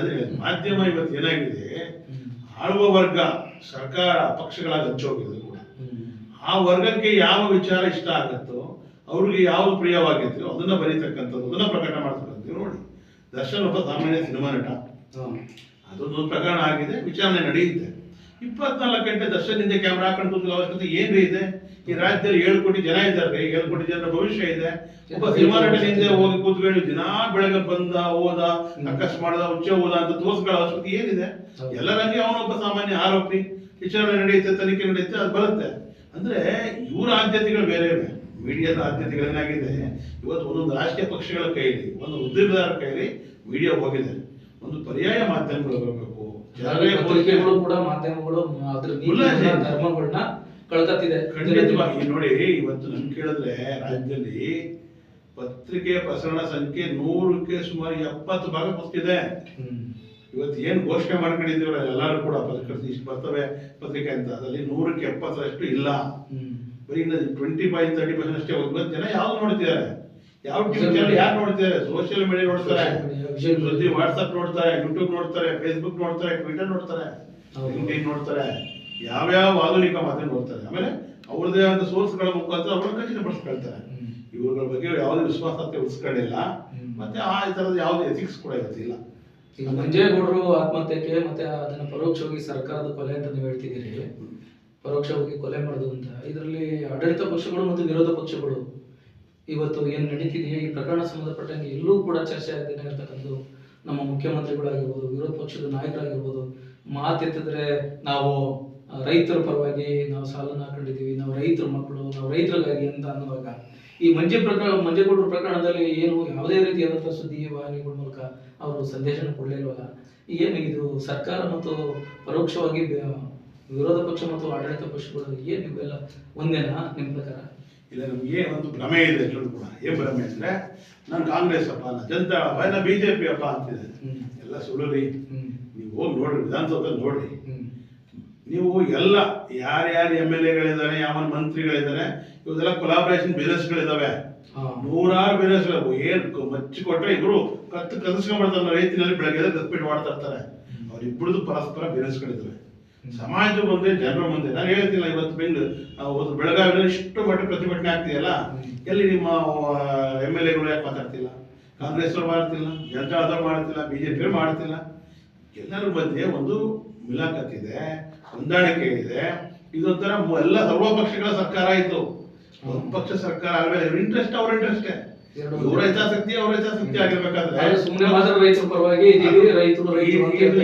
ಅದೇ ಮಾಧ್ಯಮ ಇವತ್ತು ಏನಾಗಿದೆ, ಆಳುವ ವರ್ಗ ಸರ್ಕಾರ ಪಕ್ಷಗಳಾಗಿ ಹಂಚೋಗಿದೆ ಕೂಡ. ಆ ವರ್ಗಕ್ಕೆ ಯಾವ ವಿಚಾರ ಇಷ್ಟ ಆಗತ್ತೋ, ಅವ್ರಿಗೆ ಯಾವ್ದು ಪ್ರಿಯವಾಗಿತ್ತು ಅದನ್ನ ಬರೀತಕ್ಕಂಥದ್ದು, ಅದನ್ನ ಪ್ರಕಟ ಮಾಡ್ತಕ್ಕಂಥದ್ದು. ನೋಡಿ, ದರ್ಶನ್ ಒಬ್ಬ ಸಾಮಾನ್ಯ ಸಿನಿಮಾ ನಟ, ಅದೊಂದು ಪ್ರಕರಣ ಆಗಿದೆ, ವಿಚಾರಣೆ ನಡೆಯುತ್ತೆ. 24 ಗಂಟೆ ದರ್ಶನ್ ಹಿಂದೆ ಕ್ಯಾಮ್ರಾ ಹಾಕೊಂಡು ಕೂತ್ಕೊಳ್ಳೋ ಅವಶ್ಯಕತೆ ಏನ್ರಿ ಇದೆ? ಈ ರಾಜ್ಯದಲ್ಲಿ 7 ಕೋಟಿ ಜನ ಇದ್ದಾರೆ, 7 ಕೋಟಿ ಜನರ ಭವಿಷ್ಯ ಇದೆ. ಒಬ್ಬ ಸಿನಿಮಾ ನಟನ ಹಿಂದೆ ಹೋಗಿ ಕೂತ್ಕೊಂಡು ದಿನಾ ಬೆಳಗ್ಗೆ ಬಂದ ಹೋದ ಅಕಸ್ ಮಾಡ್ದ ಉಚ್ಚ ಹೋದ ಅಂತ ತೋರಿಸ್ಕೊಳ್ಳೋ ಅವಶ್ಯಕತೆ ಏನಿದೆ? ಎಲ್ಲರಂಗೆ ಅವನೊಬ್ಬ ಸಾಮಾನ್ಯ ಆರೋಪಿ, ವಿಚಾರಣೆ ನಡೆಯುತ್ತೆ, ತನಿಖೆ ನಡೆಯುತ್ತೆ, ಅದು ಬರುತ್ತೆ. ಅಂದ್ರೆ ಇವರ ಆದ್ಯತೆಗಳು ಬೇರೆ ಇವೆ. ಮೀಡಿಯಾದ ಆದ್ಯತೆಗಳೇನಾಗಿದೆ, ಇವತ್ತು ಒಂದೊಂದು ರಾಜಕೀಯ ಪಕ್ಷಗಳ ಕೈಲಿ, ಒಂದು ಉದ್ಯಮದಾರರ ಕೈಲಿ ಮೀಡಿಯಾ ಹೋಗಿದೆ. ಒಂದು ಪರ್ಯಾಯ ಮಾಧ್ಯಮಗಳು ಬರಬೇಕು. ಪತ್ರಿಕೆಗಳು ಕೂಡ ಮಾಧ್ಯಮಗಳು ಅದ್ರ ಧರ್ಮಗಳನ್ನ ಕಳ್ಕತ್ತಿದೆ. ಖಂಡಿತವಾಗಿ ನೋಡಿ, ಇವತ್ತು ನನ್ ಕೇಳಿದ್ರೆ ರಾಜ್ಯದಲ್ಲಿ ಪತ್ರಿಕೆ ಪ್ರಸರಣ ಸಂಖ್ಯೆ 100ಕ್ಕೆ ಸುಮಾರು 70 ಭಾಗ ಕುಸಿದಿದೆ. ಇವತ್ತು ಏನ್ ಘೋಷಣೆ ಮಾಡ್ಕೊಂಡಿದ್ದೀವಲ್ಲ ಎಲ್ಲರೂ ಕೂಡ ಪತ್ರಿಕೆ ಇಷ್ಟು ಬರ್ತವೆ ಪತ್ರಿಕೆ ಅಂತ, ಅದರಲ್ಲಿ 100ಕ್ಕೆ 70ರಷ್ಟು ಇಲ್ಲ. ಬರೀ 25-30% ಅಷ್ಟೇ ಹೋಗ್ಬೋದು. ಜನ ಯಾವ್ದು ನೋಡ್ತಿದ್ದಾರೆ? ಯಾವ ಟಿವಿ ಚಾನಲ್ ಯಾರು ನೋಡ್ತಿದ್ದಾರೆ? ಸೋಷಿಯಲ್ ಮೀಡಿಯಾ ನೋಡ್ತಾರೆ, ಸುದ್ದಿ ವಾಟ್ಸ್ಆಪ್ ನೋಡ್ತಾರೆ, ಯೂಟ್ಯೂಬ್ ನೋಡ್ತಾರೆ, ಫೇಸ್ಬುಕ್ ನೋಡ್ತಾರೆ, ಟ್ವಿಟರ್ ನೋಡ್ತಾರೆ, ಲಿಂಕ್ಡ್ಇನ್ ನೋಡ್ತಾರೆ, ಯಾವ್ಯಾವ ಆಧುನಿಕ ಮಾಧ್ಯಮ ನೋಡ್ತಾರೆ. ಆಮೇಲೆ ಅವ್ರದೇ ಆದ ಸೋರ್ಸ್ಗಳ ಮುಖಾಂತರ ಅವ್ರನ್ನ ಖಚಿತಪಡಿಸ್ಕೊಳ್ತಾರೆ. ಇವುಗಳ ಬಗ್ಗೆ ಯಾವುದೇ ವಿಶ್ವಾಸಾರ್ಹತೆ ಉಳಿಸ್ಕೊಂಡಿಲ್ಲ. ಮತ್ತೆ ಆ ತರದ ಯಾವುದೇ ಎಥಿಕ್ಸ್ ಕೂಡ ಇವತ್ತಿಲ್ಲ. ಈಗ ಮಂಜೇಗೌಡರು ಆತ್ಮಹತ್ಯೆಗೆ ಮತ್ತೆ ಅದನ್ನ ಪರೋಕ್ಷವಾಗಿ ಸರ್ಕಾರದ ಕೊಲೆ ಅಂತ ನೀವು ಹೇಳ್ತಿದ್ದೀರಿ, ಪರೋಕ್ಷವಾಗಿ ಕೊಲೆ ಮಾಡೋದು ಅಂತ. ಇದರಲ್ಲಿ ಆಡಳಿತ ಪಕ್ಷಗಳು ಮತ್ತು ವಿರೋಧ ಪಕ್ಷಗಳು ಇವತ್ತು ಏನು ನಡೀತಿದೆಯೋ ಈ ಪ್ರಕರಣ ಸಂಬಂಧಪಟ್ಟಂಗೆ ಎಲ್ಲೂ ಕೂಡ ಚರ್ಚೆ ಆಗದೇನೆ ಇರ್ತಕ್ಕಂಥದ್ದು. ನಮ್ಮ ಮುಖ್ಯಮಂತ್ರಿಗಳಾಗಿರ್ಬೋದು, ವಿರೋಧ ಪಕ್ಷದ ನಾಯಕರಾಗಿರ್ಬೋದು, ಮಾತೆತ್ತಿದ್ರೆ ನಾವು ರೈತರ ಪರವಾಗಿ ನಾವು ಸಾಲನ್ನು ಹಾಕೊಂಡಿದ್ದೀವಿ, ನಾವು ರೈತರ ಮಕ್ಕಳು, ನಾವು ರೈತರಿಗಾಗಿ ಅಂತ ಅನ್ನುವಾಗ ಈ ಮಂಜೇಗೌಡರ ಪ್ರಕರಣದಲ್ಲಿ ಏನು ಯಾವುದೇ ರೀತಿಯಾದಂಥ ಸುದ್ದಿ ವಾಹಿನಿಗಳ ಮೂಲಕ ಅವರು ಸಂದೇಶನ ಕೊಡಲಿಲ್ವಲ್ಲ. ಏನು ಇದು ಸರ್ಕಾರ ಮತ್ತು ಪರೋಕ್ಷವಾಗಿ ವಿರೋಧ ಪಕ್ಷ ಮತ್ತು ಆಡಳಿತ ಪಕ್ಷಗಳು ಏನು ಇವೆಲ್ಲ ಒಂದೇನಾ ನಿಮ್ಮ ಪ್ರಕಾರ? ಇಲ್ಲ, ನಮ್ಗೆ ಒಂದು ಭ್ರಮೆ ಇದೆ ಎಲ್ಲರೂ ಕೂಡ. ಏನ್ ಭ್ರಮೆ ಅಂದ್ರೆ, ನಾನು ಕಾಂಗ್ರೆಸ್ ಅಪ್ಪ, ಜನತಾ ಅಪ್ಪ, ಬಿಜೆಪಿ ಅಪ್ಪ ಅಂತಿದೆ. ಎಲ್ಲ ಸುಳ್ಳು ರೀ. ನೀವು ಹೋಗಿ ನೋಡ್ರಿ, ವಿಧಾನಸೌಧದಲ್ಲಿ ನೋಡ್ರಿ. ನೀವು ಎಲ್ಲ ಯಾರ್ಯಾರು MLA-ಗಳಿದ್ದಾರೆ, ಯಾವ ಮಂತ್ರಿಗಳಿದ್ದಾರೆ, ಇವತ್ತೆಲ್ಲ ಕೊಲಾಬ್ರೇಷನ್ ಬಿಸ್ನೆಸ್ಗಳಿದಾವೆ. 100 ಬಿಸ್ನೆಸ್ಗಳು. ಏನ್ ಮಚ್ಚಿ ಕೊಟ್ರೆ ಇಬ್ರು ಕದಿಸ್ಕೊಂಡ್ಬಿಡ್ತಾರೆ. ರೈತಿನಲ್ಲಿ ಬೆಳಗ್ಗೆ ಕಸ್ಪೀಟ್ ಮಾಡ್ತಾ ಇರ್ತಾರೆ. ಅವ್ರಿಬ್ರದ್ದು ಪರಸ್ಪರ ಬಿಸ್ನೆಸ್ಗಳಿದಾವೆ. ಸಮಾಜ ಮುಂದೆ, ಜನರ ಮುಂದೆ ನಾನು ಹೇಳ್ತಿಲ್ಲ. ಇವತ್ತು ಬೆಳಗಾವಿಯಲ್ಲಿ ಇಷ್ಟು ಮಟ್ಟ ಪ್ರತಿಭಟನೆ ಆಗ್ತಿದೆಯಲ್ಲ, ಎಲ್ಲಿ ನಿಮ್ಮ MLA-ಗಳು ಯಾಕೆ ಮಾತಾಡ್ತಿಲ್ಲ? ಕಾಂಗ್ರೆಸ್ ಅವರು ಮಾಡ್ತಿಲ್ಲ, ಜನತಾದವ್ರು ಮಾಡ್ತಿಲ್ಲ, ಬಿಜೆಪಿ ಮಾಡ್ತಿಲ್ಲ. ಎಲ್ಲರ ಮಧ್ಯೆ ಒಂದು ಮಿಲಾಖತ್ ಇದೆ, ಹೊಂದಾಣಿಕೆ ಇದೆ. ಇದೊಂಥರ ಎಲ್ಲ ಸರ್ವ ಪಕ್ಷಗಳ ಸರ್ಕಾರ ಆಯ್ತು. ಒಂದು ಪಕ್ಷ ಸರ್ಕಾರ ಆದ್ಮೇಲೆ ಇವ್ರ ಇಂಟ್ರೆಸ್ಟ್ ಅವ್ರ ಇಂಟ್ರೆಸ್ಟೇ. ಇವ್ರ ಹಿತಾಸಕ್ತಿ ಅವ್ರ ಹಿತಾಸಕ್ತಿ ಆಗಿರ್ಬೇಕಾದ್ರೆ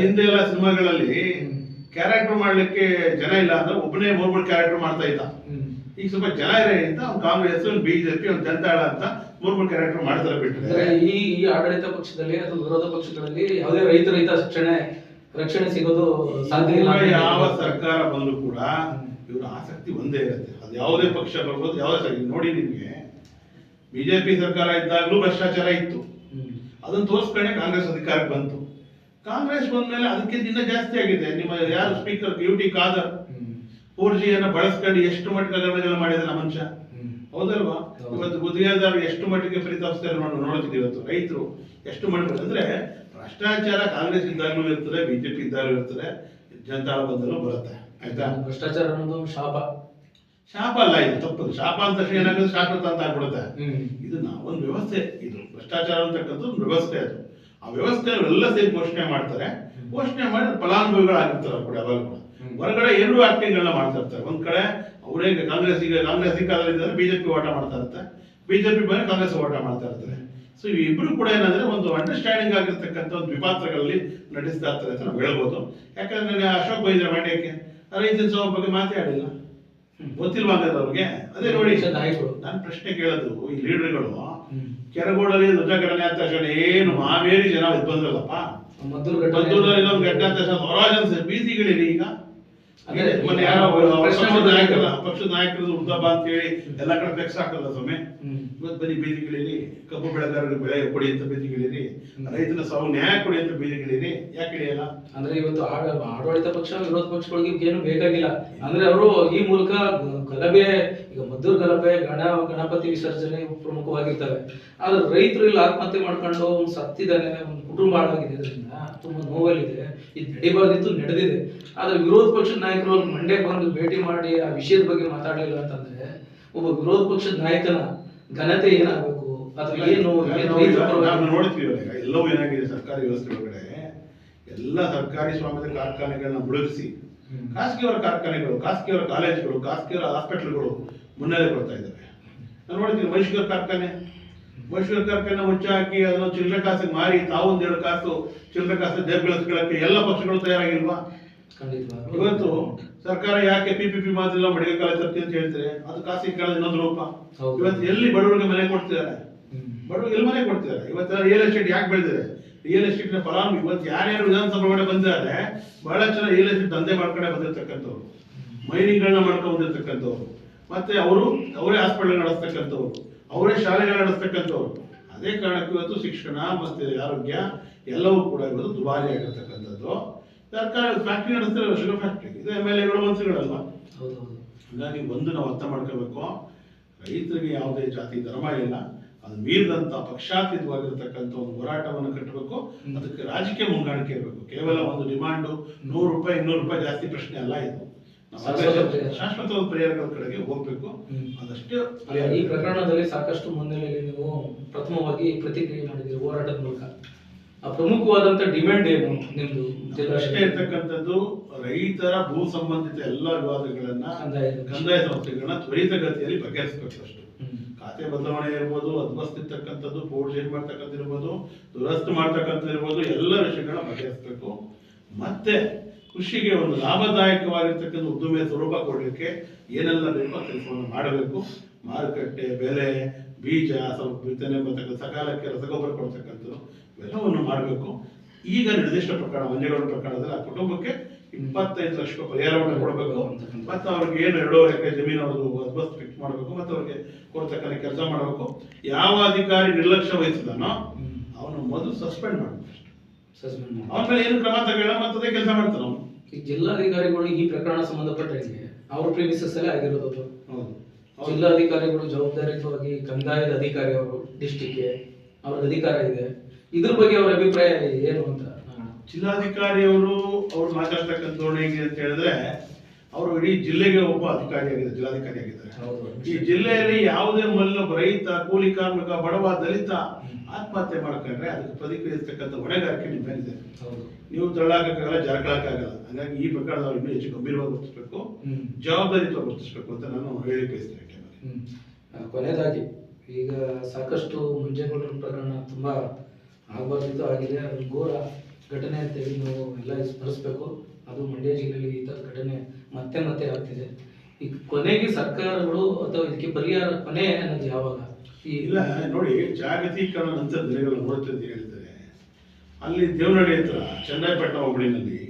ಹಿಂದೆ ಎಲ್ಲ ಸಿನಿಮಾಗಳಲ್ಲಿ ಕ್ಯಾರೆಕ್ಟರ್ ಮಾಡ್ಲಿಕ್ಕೆ ಜನ ಇಲ್ಲ ಅಂದ್ರೆ ಒಬ್ಬನೇ 3 ಕ್ಯಾರೆಕ್ಟರ್ ಮಾಡ್ತಾ ಇದ್ದ. ಈಗ ಸ್ವಲ್ಪ ಜನ ಇರೇ ಅಂತ ಅವ್ನು ಕಾಂಗ್ರೆಸ್, ಒಂದು ಬಿಜೆಪಿ, ಒಂದು ಜನತಾಳ ಅಂತ 3 ಕ್ಯಾರೆಕ್ಟರ್ ಮಾಡ್ತಾರೆ ಬಿಟ್ಟರೆ ಈ ಆಡಳಿತ ಪಕ್ಷದಲ್ಲಿ ಅಥವಾ ವಿರೋಧ ಪಕ್ಷಗಳಲ್ಲಿ ಯಾವುದೇ ರೈತರ ರಕ್ಷಣೆ ಸಿಗೋದು ಸಾಧ್ಯ ಇಲ್ಲ. ಯಾವ ಸರ್ಕಾರ ಬಂದ್ರು ಕೂಡ ಇವರ ಆಸಕ್ತಿ ಒಂದೇ ಇರುತ್ತೆ. ಅದು ಯಾವುದೇ ಪಕ್ಷ ಬರ್ಬೋದು, ಯಾವುದೇ ನೋಡಿ, ನಿಮ್ಗೆ ಬಿಜೆಪಿ ಸರ್ಕಾರ ಇದ್ದಾಗಲೂ ಭ್ರಷ್ಟಾಚಾರ ಇತ್ತು. ಅದನ್ನ ತೋರಿಸ್ಕೊಂಡೆ ಕಾಂಗ್ರೆಸ್ ಅಧಿಕಾರಕ್ಕೆ ಬಂತು. ಕಾಂಗ್ರೆಸ್ ಬಂದ್ಮೇಲೆ ಅದಕ್ಕಿಂತ ಇನ್ನೂ ಜಾಸ್ತಿ ಆಗಿದೆ. ನಿಮ್ಮ ಯಾರು ಸ್ಪೀಕರ್ UT ಖಾದರ್ 4G ಬಳಸ್ಕೊಂಡು ಎಷ್ಟು ಮಟ್ಟಿಗೆ ಗಗನಗಲ ಮಾಡಿದಾರೆ ಮನುಷ್ಯ, ಹೌದಲ್ವಾ? ಇವತ್ತು ಗುತ್ತಿಗೆದಾರರು ಎಷ್ಟು ಮಟ್ಟಿಗೆ ಫಲಿತಾಂಶ ನೋಡ್ತಿದ್ದೀವಿ. ಇವತ್ತು ರೈತರು ಎಷ್ಟು ಮಟ್ಟಿಗೆ ಅಂದ್ರೆ ಭ್ರಷ್ಟಾಚಾರ ಕಾಂಗ್ರೆಸ್ ಇದ್ದಾಗಲೂ ಇರ್ತದೆ, ಬಿಜೆಪಿ ಇದ್ದಾಗಲೂ ಇರ್ತದೆ, ಜನತಾಳ ಬಂದಲೂ ಬರುತ್ತೆ. ಆಯ್ತಾ? ಭ್ರಷ್ಟಾಚಾರ ಅನ್ನೋದು ಶಾಪ ಅಲ್ಲ, ಇದು ತಪ್ಪದು. ಶಾಪ ಅಂತ ತಕ್ಷಣ ಏನಾಗುತ್ತೆ, ಶಾಶ್ವತ ಅಂತ ಆಗ್ಬಿಡುತ್ತೆ. ಇದು ಒಂದು ವ್ಯವಸ್ಥೆ, ಇದು ಭ್ರಷ್ಟಾಚಾರ ಅಂತಕ್ಕಂಥ ಒಂದು ವ್ಯವಸ್ಥೆ. ಅದು ಆ ವ್ಯವಸ್ಥೆ ಎಲ್ಲ ಸೇರಿ ಪೋಷಣೆ ಮಾಡ್ತಾರೆ. ಪೋಷಣೆ ಮಾಡಿ ಫಲಾನುಭವಿಗಳಾಗಿರ್ತಾರೆ ಕೂಡ. ಅವಾಗ ಕೂಡ ಹೊರಗಡೆ ಎರಡು ಆಕ್ಟಿಂಗ್ಗಳನ್ನ ಮಾಡ್ತಾ ಇರ್ತಾರೆ. ಒಂದ್ ಕಡೆ ಅವರೇ ಕಾಂಗ್ರೆಸ್ ಕಾಲದಲ್ಲಿ ಬಿಜೆಪಿ ಓಟ ಮಾಡ್ತಾ ಇರುತ್ತೆ, ಬಿಜೆಪಿ ಬಂದ್ರೆ ಕಾಂಗ್ರೆಸ್ ಓಟ ಮಾಡ್ತಾ ಇರ್ತಾರೆ. ಸೊ ಇಬ್ರು ಕೂಡ ಏನಂದ್ರೆ ಒಂದು ಅಂಡರ್ಸ್ಟ್ಯಾಂಡಿಂಗ್ ಆಗಿರ್ತಕ್ಕಂಥ ಒಂದು ವಿಪಾತ್ರಗಳಲ್ಲಿ ನಡೆಸ್ತಾ ಇರ್ತಾರೆ ಅಂತ ನಾವು ಹೇಳ್ಬೋದು. ಯಾಕಂದ್ರೆ ನಾನು ಅಶೋಕ್ ಬೈದ್ರೆ ಮಂಡ್ಯಕ್ಕೆ ರೈತನ ಸಭೆ ಬಗ್ಗೆ ಮಾತಾಡಿಲ್ಲ, ಗೊತ್ತಿಲ್ವಾ ಅಂದ್ರೆ ಅವ್ರಿಗೆ. ಅದೇ ನೋಡಿ ನಾನು ಪ್ರಶ್ನೆ ಕೇಳೋದು, ಈ ಲೀಡರ್ಗಳು ಕೆರಗೋಡಲ್ಲಿ ಧ್ವಜಘಟನೆ ಅಂತ ತಕ್ಷಣ ಏನು ಮಾವೇರಿ ಜನ ಇದು ಬಂದ್ರಲ್ಲಪ್ಪ, ಮದ್ದೂರಲ್ಲಿ ಇನ್ನೊಂದು ಘಟನೆ ಅಂತ ತಕ್ಷಣ ಬೀದಿಗಳಿರಿ. ಈಗ ಪಕ್ಷದ ನಾಯಕರದ್ದು ಉದ್ದಬ್ಬ ಅಂತ ಹೇಳಿ ಎಲ್ಲಾ ಕಡೆ ಫ್ಲೆಕ್ಸ್ ಹಾಕಲ್ಲ ಸ್ವಾಮಿ. ಇವತ್ತು ಬನ್ನಿ ಬೀದಿಗಳಿರಿ, ಕಬ್ಬು ಬೆಳೆಗಾರರಿಗೆ ಬೆಳೆ ಕೊಡಿ ಅಂತ ಬೀದಿಗಳಿರಿ, ರೈತನ ಸಾವು ನ್ಯಾಯ ಕೊಡಿ ಅಂತ ಬೀದಿಗಳಿರಿ. ಯಾಕೆ ಹಿಡಿಯಲ್ಲ ಅಂದ್ರೆ ಇವತ್ತು ಆಡಳಿತ ಪಕ್ಷ ವಿರೋಧ ಪಕ್ಷಗಳಿಗೆ ಏನು ಬೇಕಾಗಿಲ್ಲ. ಅಂದ್ರೆ ಅವರು ಈ ಮೂಲಕ ಗಲಭೆ, ಈಗ ಮದ್ದೂರು ಗಲಭೆ, ಗಣಪತಿ ವಿಸರ್ಜನೆ ಪ್ರಮುಖವಾಗಿರ್ತವೆ. ಆದ್ರೆ ರೈತರು ಇಲ್ಲಿ ಆತ್ಮಹತ್ಯೆ ಮಾಡ್ಕೊಂಡು ಒಂದು ಸತ್ತಿದ್ದಾನೆ, ಒಂದು ಕುಟುಂಬ ಹಾಳಾಗಿದೆ, ಇದರಿಂದ ತುಂಬಾ ನೋವಲ್ಲಿದೆ. ಇದು ನಡಿಬಾರ್ದಿತ್ತು, ನಡೆದಿದೆ. ಆದ್ರೆ ವಿರೋಧ ಪಕ್ಷದ ನಾಯಕರು ಮಂಡ್ಯಕ್ಕೆ ಬಂದು ಭೇಟಿ ಮಾಡಿ ಆ ವಿಷಯದ ಬಗ್ಗೆ ಮಾತಾಡಲಿಲ್ಲ ಅಂತಂದ್ರೆ ಒಬ್ಬ ವಿರೋಧ ಪಕ್ಷದ ನಾಯಕನ ಘನತೆ ಏನಾಗಬೇಕು ಅಥವಾ ಏನು ನಾವು ನೋಡ್ತೀವಿ. ಎಲ್ಲವೂ ಏನಾಗಿದೆ, ಸರ್ಕಾರಿ ವ್ಯವಸ್ಥೆ ಒಳಗಡೆ ಎಲ್ಲ ಸರ್ಕಾರಿ ಸ್ವಾಮ್ಯದ ಕಾರ್ಖಾನೆಗಳನ್ನ ಮುಳುಗಿಸಿ ಖಾಸಗಿಯವರ ಕಾರ್ಖಾನೆಗಳು, ಖಾಸಗಿಯವರ ಕಾಲೇಜುಗಳು, ಖಾಸಗಿಯವರ ಹಾಸ್ಪಿಟಲ್ಗಳು ಮುನ್ನೆಲೆ ಕೊಡ್ತಾ ಇದ್ದಾವೆ. ನಾವು ನೋಡ್ತೀವಿ ಮೈಸೂರು ಕಾರ್ಖಾನೆ ಮುಚ್ಚ ಹಾಕಿ ಅದನ್ನು ಚಿಲ್ಲರೆ ಕಾಸಿಗೆ ಮಾರಿ ತಾವು ಒಂದೆರಡು ಕಾಸು ಚಿಲ್ಲರೆ ಕಾಸು ಬೆಳೆಸ್ಕೊಳ್ಳಕ್ಕೆ ಎಲ್ಲ ಪಕ್ಷಗಳು ತಯಾರಾಗಿಲ್ವಾ? ಇವತ್ತು ಸರ್ಕಾರ ಯಾಕೆ PPP ಮಾತ್ರ ಮಡಿಗೆ ಕಾಲ ತರ್ತಿ ಅಂತ ಹೇಳ್ತಾರೆ, ಅದು ಖಾಸಗಿ ಕಾಲ ಇನ್ನೊಂದು ರೂಪ. ಇವತ್ತು ಎಲ್ಲಿ ಬಡವರಿಗೆ ಮನೆ ಕೊಡ್ತಿದ್ದಾರೆ, ಬಡವರು ಎಲ್ಲಿ ಮನೆ ಕೊಡ್ತಿದ್ದಾರೆ? ಇವತ್ತು ರಿಯಲ್ ಎಸ್ಟೇಟ್ ಯಾಕೆ ಬೆಳೆದಿದೆ? ರಿಯಲ್ ಎಸ್ಟೇಟ್ ನ ಫಲಾನುಭವಿ ಇವತ್ತು ಯಾರ್ಯಾರು ವಿಧಾನಸಭೆ ಒಳಗಡೆ ಬಂದಿದ್ದಾರೆ, ಬಹಳ ಜನ ರಿಯಲ್ ಎಸ್ಟೇಟ್ ದಂಧೆ ಮಾಡ್ಕೊಂಡೆ ಬಂದಿರ್ತಕ್ಕಂಥವ್ರು, ಮೈನಿಂಗ್ ಗಳನ್ನ ಮಾಡ್ಕೊಂಡು ಬಂದಿರ್ತಕ್ಕಂಥವ್ರು, ಮತ್ತೆ ಅವರೇ ಹಾಸ್ಪಿಟಲ್ ನಡೆಸ್ತಕ್ಕಂಥವ್ರು, ಅವರೇ ಶಾಲೆಗಳು ನಡೆಸ್ತಕ್ಕಂಥವ್ರು. ಅದೇ ಕಾರಣಕ್ಕೆ ಇವತ್ತು ಶಿಕ್ಷಣ ಮತ್ತೆ ಆರೋಗ್ಯ ಎಲ್ಲವೂ ಕೂಡ ಇವತ್ತು ದುಬಾರಿ ಆಗಿರ್ತಕ್ಕಂಥದ್ದು. ಸರ್ಕಾರ ಫ್ಯಾಕ್ಟ್ರಿ ನಡೆಸ್ತಾರೆ, ಶುಗರ್ ಫ್ಯಾಕ್ಟ್ರಿ, ಇದು MLAಗಳು ಮಂತ್ರಿಗಳಲ್ವಾ? ಹಾಗಾಗಿ ಒಂದು ನಾವು ಅರ್ಥ ಮಾಡ್ಕೋಬೇಕು, ರೈತರಿಗೆ ಯಾವುದೇ ಜಾತಿ ಧರ್ಮ ಇಲ್ಲ, ಅದು ಮೀರಿದಂತ ಪಕ್ಷಾತೀತವಾಗಿರ್ತಕ್ಕಂಥ ಒಂದು ಹೋರಾಟವನ್ನು ಕಟ್ಟಬೇಕು. ಅದಕ್ಕೆ ರಾಜಕೀಯ ಮುಂಗಾಣಿಕೆ ಇರಬೇಕು. ಕೇವಲ ಒಂದು ಡಿಮಾಂಡು ₹100 ₹200 ಜಾಸ್ತಿ ಪ್ರಶ್ನೆ ಅಲ್ಲ ಇದು. ಶಾಶ್ವತವಾದ ಪರಿಹಾರಗಳ ಕಡೆಗೆ ಹೋಗ್ಬೇಕು, ಅದಷ್ಟೇ. ಈ ಪ್ರಕರಣದಲ್ಲಿ ಸಾಕಷ್ಟು ಮುನ್ನೆಲೆಯಲ್ಲಿ ನೀವು ಪ್ರಥಮವಾಗಿ ಪ್ರತಿಕ್ರಿಯೆ ಮಾಡಿದ್ದೀರಿ ಹೋರಾಟದ ಮೂಲಕ. ಪ್ರಮುಖವಾದಂತ ಡಿಮ್ಯಾಂಡ್ ಏನು ನಿಮ್ದು? ಅಷ್ಟೇ ಇರ್ತಕ್ಕಂಥದ್ದು, ರೈತರ ಭೂ ಸಂಬಂಧಿತ ಎಲ್ಲ ವಿವಾದಗಳನ್ನ, ಕಂದಾಯ ಸಮಸ್ಯೆಗಳನ್ನ ತ್ವರಿತಗತಿಯಲ್ಲಿ ಬಗೆಹರಿಸಬೇಕು. ಅಷ್ಟು ಖಾತೆ ಬದಲಾವಣೆ ಇರ್ಬೋದು, ಅದ್ಬಸ್ತಿರ್ತಕ್ಕಂಥದ್ದು, ಪೋರ್ಟ್ ಚೇಂಜ್ ಮಾಡ್ತಕ್ಕಂಥ ಇರ್ಬೋದು, ದುರಸ್ತು ಮಾಡ್ತಕ್ಕಂಥ ಇರ್ಬೋದು, ಎಲ್ಲ ವಿಷಯಗಳನ್ನ ಬಗೆಹರಿಸಬೇಕು. ಮತ್ತೆ ಕೃಷಿಗೆ ಒಂದು ಲಾಭದಾಯಕವಾಗಿರ್ತಕ್ಕಂಥ ಉದ್ದಿಮೆ ಸ್ವರೂಪ ಕೊಡಲಿಕ್ಕೆ ಏನೆಲ್ಲ ಬೇಕೋ ಕೆಲಸವನ್ನು ಮಾಡಬೇಕು. ಮಾರುಕಟ್ಟೆ, ಬೆಲೆ, ಬೀಜ, ಸ್ವಲ್ಪ ಬಿತ್ತನೆ ಬರ್ತಕ್ಕಂಥ ಸಕಾಲಕ್ಕೆ ರಸಗೊಬ್ಬರ ಕೊಡ್ತಕ್ಕಂಥದ್ದು ಇವೆಲ್ಲವನ್ನು ಮಾಡಬೇಕು. ಈಗ ನಿರ್ದಿಷ್ಟ ಪ್ರಕರಣ ಮಂಜೇಗೌಡ ಪ್ರಕರಣದಲ್ಲಿ ಆ ಕುಟುಂಬಕ್ಕೆ 25 ಲಕ್ಷ ರೂಪಾಯಿ ಪರಿಹಾರವನ್ನು ಕೊಡಬೇಕು. ಮತ್ತೆ ಅವ್ರಿಗೆ ಏನು 2.5 ಎಕರೆ ಜಮೀನು ಅವ್ರದ್ದು ಅದ್ಬಸ್ತ್ ಫಿಕ್ಸ್ ಮಾಡಬೇಕು, ಮತ್ತೆ ಅವ್ರಿಗೆ ಕೊಡ್ತಕ್ಕಂಥ ಕೆಲಸ ಮಾಡಬೇಕು. ಯಾವ ಅಧಿಕಾರಿ ನಿರ್ಲಕ್ಷ್ಯ ವಹಿಸಿದಾನೋ ಅವನು ಮೊದಲು ಸಸ್ಪೆಂಡ್ ಮಾಡಬೇಕು. ಅವನ ಮೇಲೆ ಏನು ಕ್ರಮ ತಗೊಳ್ಳ ಮತ್ತೆ ಕೆಲಸ ಮಾಡ್ತಾನ ಅವನು. ಈ ಜಿಲ್ಲಾಧಿಕಾರಿಗಳು ಈ ಪ್ರಕರಣ ಸಂಬಂಧಪಟ್ಟಂಗೆ ಅವ್ರ ಪ್ರೀಮಿಸಸ್ ಅಲ್ಲೇ ಆಗಿರೋದು. ಜಿಲ್ಲಾಧಿಕಾರಿಗಳು ಜವಾಬ್ದಾರಿಯುತವಾಗಿ ಕಂದಾಯದ ಅಧಿಕಾರಿ, ಅವರು ಡಿಸ್ಟಿಕ್ಗೆ ಅವ್ರ ಅಧಿಕಾರ ಇದೆ. ಇದ್ರ ಬಗ್ಗೆ ಅವರ ಅಭಿಪ್ರಾಯ ಏನು ಅಂತ? ಜಿಲ್ಲಾಧಿಕಾರಿಯವರು ಅವ್ರು ಮಾತಾಡ್ತಕ್ಕಂಥ ಹೇಗೆ ಅಂತ ಹೇಳಿದ್ರೆ, ಅವರು ಇಡೀ ಜಿಲ್ಲೆಗೆ ಒಬ್ಬ ಅಧಿಕಾರಿಯಾಗಿದೆ, ಜಿಲ್ಲಾಧಿಕಾರಿ ಆಗಿದ್ದಾರೆ. ಈ ಜಿಲ್ಲೆಯಲ್ಲಿ ಯಾವುದೇ ರೈತ, ಕೂಲಿ ಕಾರ್ಮಿಕ, ಬಡವ, ದಲಿತ ಆತ್ಮಹತ್ಯೆ ಮಾಡ್ಕೊಂಡ್ರೆ ಅದಕ್ಕೆ ಪ್ರತಿಕ್ರಿಯಿಸ್ತಕ್ಕಂಥ ಹೊಣೆಗಾರಿಕೆ ನಿಮ್ಮ ಮೇಲಿದೆ. ನೀವು ತಳ್ಳಾಕಕ್ಕಾಗಲ್ಲ, ಜಾರ್ಕೊಳಕ್ಕಾಗಲ್ಲ. ಹಾಗಾಗಿ ಈ ಪ್ರಕರಣದವ್ರು ಇನ್ನೂ ಹೆಚ್ಚು ಗಂಭೀರವಾಗಿ ವರ್ತಿಸಬೇಕು, ಜವಾಬ್ದಾರಿಯುತವಾಗಿ ವರ್ತಿಸಬೇಕು ಅಂತ ನಾನು ಹೇಳಿ ಬಯಸ್ತೇನೆ. ಕೊನೆಯದಾಗಿ, ಈಗ ಸಾಕಷ್ಟು ಮಂಜೇಗೌಡರ ಪ್ರಕರಣ ತುಂಬಾ ಆಗಬಾರ್ದಿತ್ತು, ಆಗಿದೆ. ಅದು ಘೋರ ಘಟನೆ ಅಂತೇಳಿ ನಾವು ಎಲ್ಲ ಸ್ಮರಿಸಬೇಕು. ಅದು ಮಂಡ್ಯ ಜಿಲ್ಲೆಯಲ್ಲಿ ಈ ಥರ ಘಟನೆ ಮತ್ತೆ ಮತ್ತೆ ಆಗ್ತಿದೆ. ಈ ಕೊನೆಗೆ ಸರ್ಕಾರಗಳು ಅಥವಾ ಇದಕ್ಕೆ ಪರಿಹಾರ ಕೊನೆ ಅನ್ನೋದು ಯಾವಾಗ? ಇಲ್ಲ ನೋಡಿ, ಜಾಗತೀಕರಣ ನಂತರ ದಿನಗಳು ನೋಡ್ತಿದ್ದು ಹೇಳ್ತಾರೆ. ಅಲ್ಲಿ ದೇವನಹಳ್ಳಿ ಹತ್ರ ಚನ್ನರಾಯಪಟ್ಟಣ ಹೋಬಳಿನಲ್ಲಿ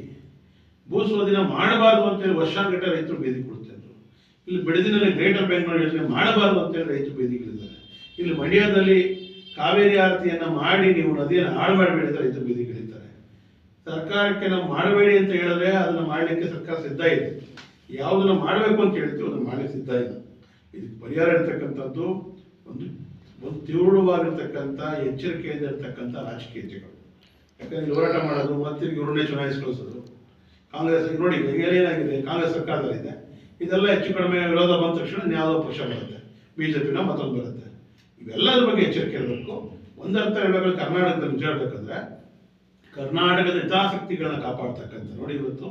ಭೂಸ್ವಾಧೀನ ಮಾಡಬಾರ್ದು ಅಂತೇಳಿ ವರ್ಷಾನುಗಟ್ಟಲೆ ರೈತರು ಬೇದಿ ಕೊಡ್ತಿದ್ರು. ಇಲ್ಲಿ ಬೆಳೆದಿನಲ್ಲಿ ಗ್ರೇಟರ್ ಬೆಂಗಳೂರು ಯೋಜನೆ ಮಾಡಬಾರ್ದು ಅಂತೇಳಿ ರೈತರು ಬೇದಿಗಳಿದ್ದಾರೆ. ಇಲ್ಲಿ ಮಂಡ್ಯದಲ್ಲಿ ಕಾವೇರಿ ಆರತಿಯನ್ನ ಮಾಡಿ ನೀವು ನದಿಯನ್ನು ಹಾಳು ಮಾಡಬೇಡಿ ಅಂತ ರೈತರು ಬೇದಿಗಳಿದ್ದಾರೆ. ಸರ್ಕಾರಕ್ಕೆ ನಾವು ಮಾಡಬೇಡಿ ಅಂತ ಹೇಳಿದ್ರೆ ಅದನ್ನ ಮಾಡಲಿಕ್ಕೆ ಸರ್ಕಾರ ಸಿದ್ಧ ಇದೆ. ಯಾವುದನ್ನ ಮಾಡಬೇಕು ಅಂತ ಹೇಳ್ತೀವಿ ಅದನ್ನ ಮಾಡಲಿಕ್ಕೆ ಸಿದ್ಧ ಇಲ್ಲ. ಇದಕ್ಕೆ ಪರಿಹಾರ ಇರ್ತಕ್ಕಂಥದ್ದು ಒಂದು ಒಂದು ತೀವ್ರವಾಗಿರ್ತಕ್ಕಂಥ ಎಚ್ಚರಿಕೆಯಿಂದ ಇರ್ತಕ್ಕಂಥ ರಾಜಕೀಯ ಹೆಜ್ಜೆಗಳು. ಯಾಕಂದ್ರೆ ಹೋರಾಟ ಮಾಡೋದು ಮತ್ತೆ ಇವ್ರನ್ನೇ ಚುನಾಯಿಸಿ ಕಳಿಸೋದು. ಕಾಂಗ್ರೆಸ್ ನೋಡಿ ಈಗ ಏನಾಗಿದೆ, ಕಾಂಗ್ರೆಸ್ ಸರ್ಕಾರದಲ್ಲಿದೆ, ಇದೆಲ್ಲ ಹೆಚ್ಚು ಕಡಿಮೆ ವಿರೋಧ ಬಂದ ತಕ್ಷಣ ಯಾವುದೋ ಪಕ್ಷ ಬರುತ್ತೆ, ಬಿಜೆಪಿನ ಮತ್ತೊಂದು ಬರುತ್ತೆ. ಇವೆಲ್ಲದ್ರ ಬಗ್ಗೆ ಎಚ್ಚರಿಕೆ ಇರಬೇಕು. ಒಂದರ್ಥ ಹೇಳ್ಬೇಕಾದ್ರೆ ಕರ್ನಾಟಕದಲ್ಲಿ ನಿಜ ಹೇಳ್ಬೇಕಂದ್ರೆ ಕರ್ನಾಟಕದ ಹಿತಾಸಕ್ತಿಗಳನ್ನ ಕಾಪಾಡ್ತಕ್ಕಂಥ ನೋಡಿ, ಇವತ್ತು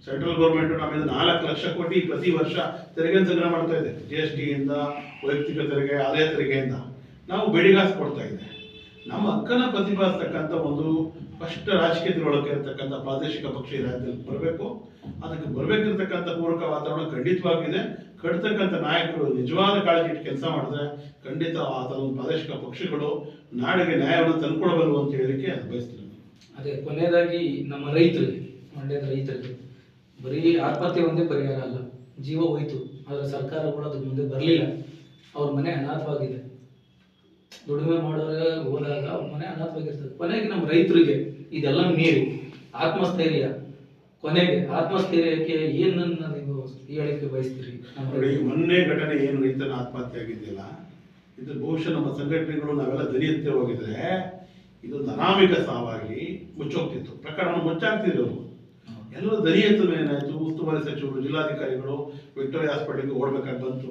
ಸೆಂಟ್ರಲ್ ಗೌರ್ಮೆಂಟ್ ನಮಗೆ 4 ಲಕ್ಷ ಕೋಟಿ ಪ್ರತಿ ವರ್ಷ ತೆರಿಗೆ ಸಂಗ್ರಹ ಮಾಡ್ತಾ ಇದೆ. GST ಇಂದ, ವೈಯಕ್ತಿಕ ತೆರಿಗೆ, ಆದಾಯ ತೆರಿಗೆಯಿಂದ ನಾವು ಬೆಡಿಗಾಸು ಕೊಡ್ತಾ ಇದೆ. ನಮ್ಮ ಹಕ್ಕನ್ನು ಪ್ರತಿಪಾದಿಸ್ತಕ್ಕಂಥ ಒಂದು ಫಸ್ಟ್ ರಾಜಕೀಯ ತಿಳುವಳಿಕೆ ಇರತಕ್ಕಂಥ ಪ್ರಾದೇಶಿಕ ಪಕ್ಷ ಈ ರಾಜ್ಯದಲ್ಲಿ ಬರಬೇಕು. ಅದಕ್ಕೆ ಬರಬೇಕಿರ್ತಕ್ಕಂಥ ಪೂರಕ ವಾತಾವರಣ ಖಂಡಿತವಾಗಿದೆ. ಕಟ್ತಕ್ಕಂಥ ನಾಯಕರು ನಿಜವಾದ ಕಾಳಜಿ ಇಟ್ಟು ಕೆಲಸ ಮಾಡಿದ್ರೆ ಖಂಡಿತ ಆ ಥರ ಒಂದು ಪ್ರಾದೇಶಿಕ ಪಕ್ಷಗಳು ನಾಡಿಗೆ ನ್ಯಾಯವನ್ನು ತಂದುಕೊಡಬಲ್ಲು ಅಂತ ಹೇಳಿಕ್ಕೆ ಅದು ಬಯಸ್ತೀನಿ. ಅದೇ ಕೊನೆಯದಾಗಿ ನಮ್ಮ ರೈತರಿಗೆ, ಮಂಡ್ಯದ ರೈತರಿಗೆ ಬರೀ ಆತ್ಮಹತ್ಯೆ ಒಂದೇ ಪರಿಹಾರ ಅಲ್ಲ, ಜೀವ ಹೋಯ್ತು ಆದರೆ ಸರ್ಕಾರಗಳು ಅದ್ರ ಮುಂದೆ ಬರಲಿಲ್ಲ. ಅವ್ರ ಮನೆ ಅನಾಥವಾಗಿದೆ. ದುಡಿಮೆ ಮಾಡೋರಿಗೆ ಹೋದಾಗ ಅವ್ರ ಮನೆ ಅನಾಥವಾಗಿರ್ತದೆ. ಕೊನೆಗೆ ನಮ್ಮ ರೈತರಿಗೆ ಇದೆಲ್ಲ ಮೀರಿ ಆತ್ಮಸ್ಥೈರ್ಯ, ಕೊನೆಗೆ ಆತ್ಮಸ್ಥೈರ್ಯಕ್ಕೆ ಏನನ್ನ ನೀವು ಹೇಳಿಕೆ ಬಯಸ್ತೀರಿ? ನೋಡಿ, ಮೊನ್ನೆ ಘಟನೆ ಏನು ರೈತನ ಆತ್ಮಹತ್ಯೆ ಆಗಿದೆಯಲ್ಲ, ಇದು ಬಹುಶಃ ನಮ್ಮ ಸಂಘಟನೆಗಳು ನಾವೆಲ್ಲ ದನಿ ಎತ್ತಿ ಹೋಗಿದ್ರೆ ಇದೊಂದು ಅನಾಮಿಕ ಸಾವಾಗಿ ಮುಚ್ಚೋಗ್ತಿತ್ತು. ಪ್ರಕರಣವನ್ನು ಮುಚ್ಚಾಗ್ತಿದ್ರು. ಎಲ್ಲರೂ ದನಿ ಎತ್ತದ ಏನಾಯಿತು, ಉಸ್ತುವಾರಿ ಸಚಿವರು, ಜಿಲ್ಲಾಧಿಕಾರಿಗಳು ವಿಕ್ಟೋರಿಯಾ ಹಾಸ್ಪಿಟಲ್ಗೆ ಓಡಬೇಕಾಗಿ ಬಂತು.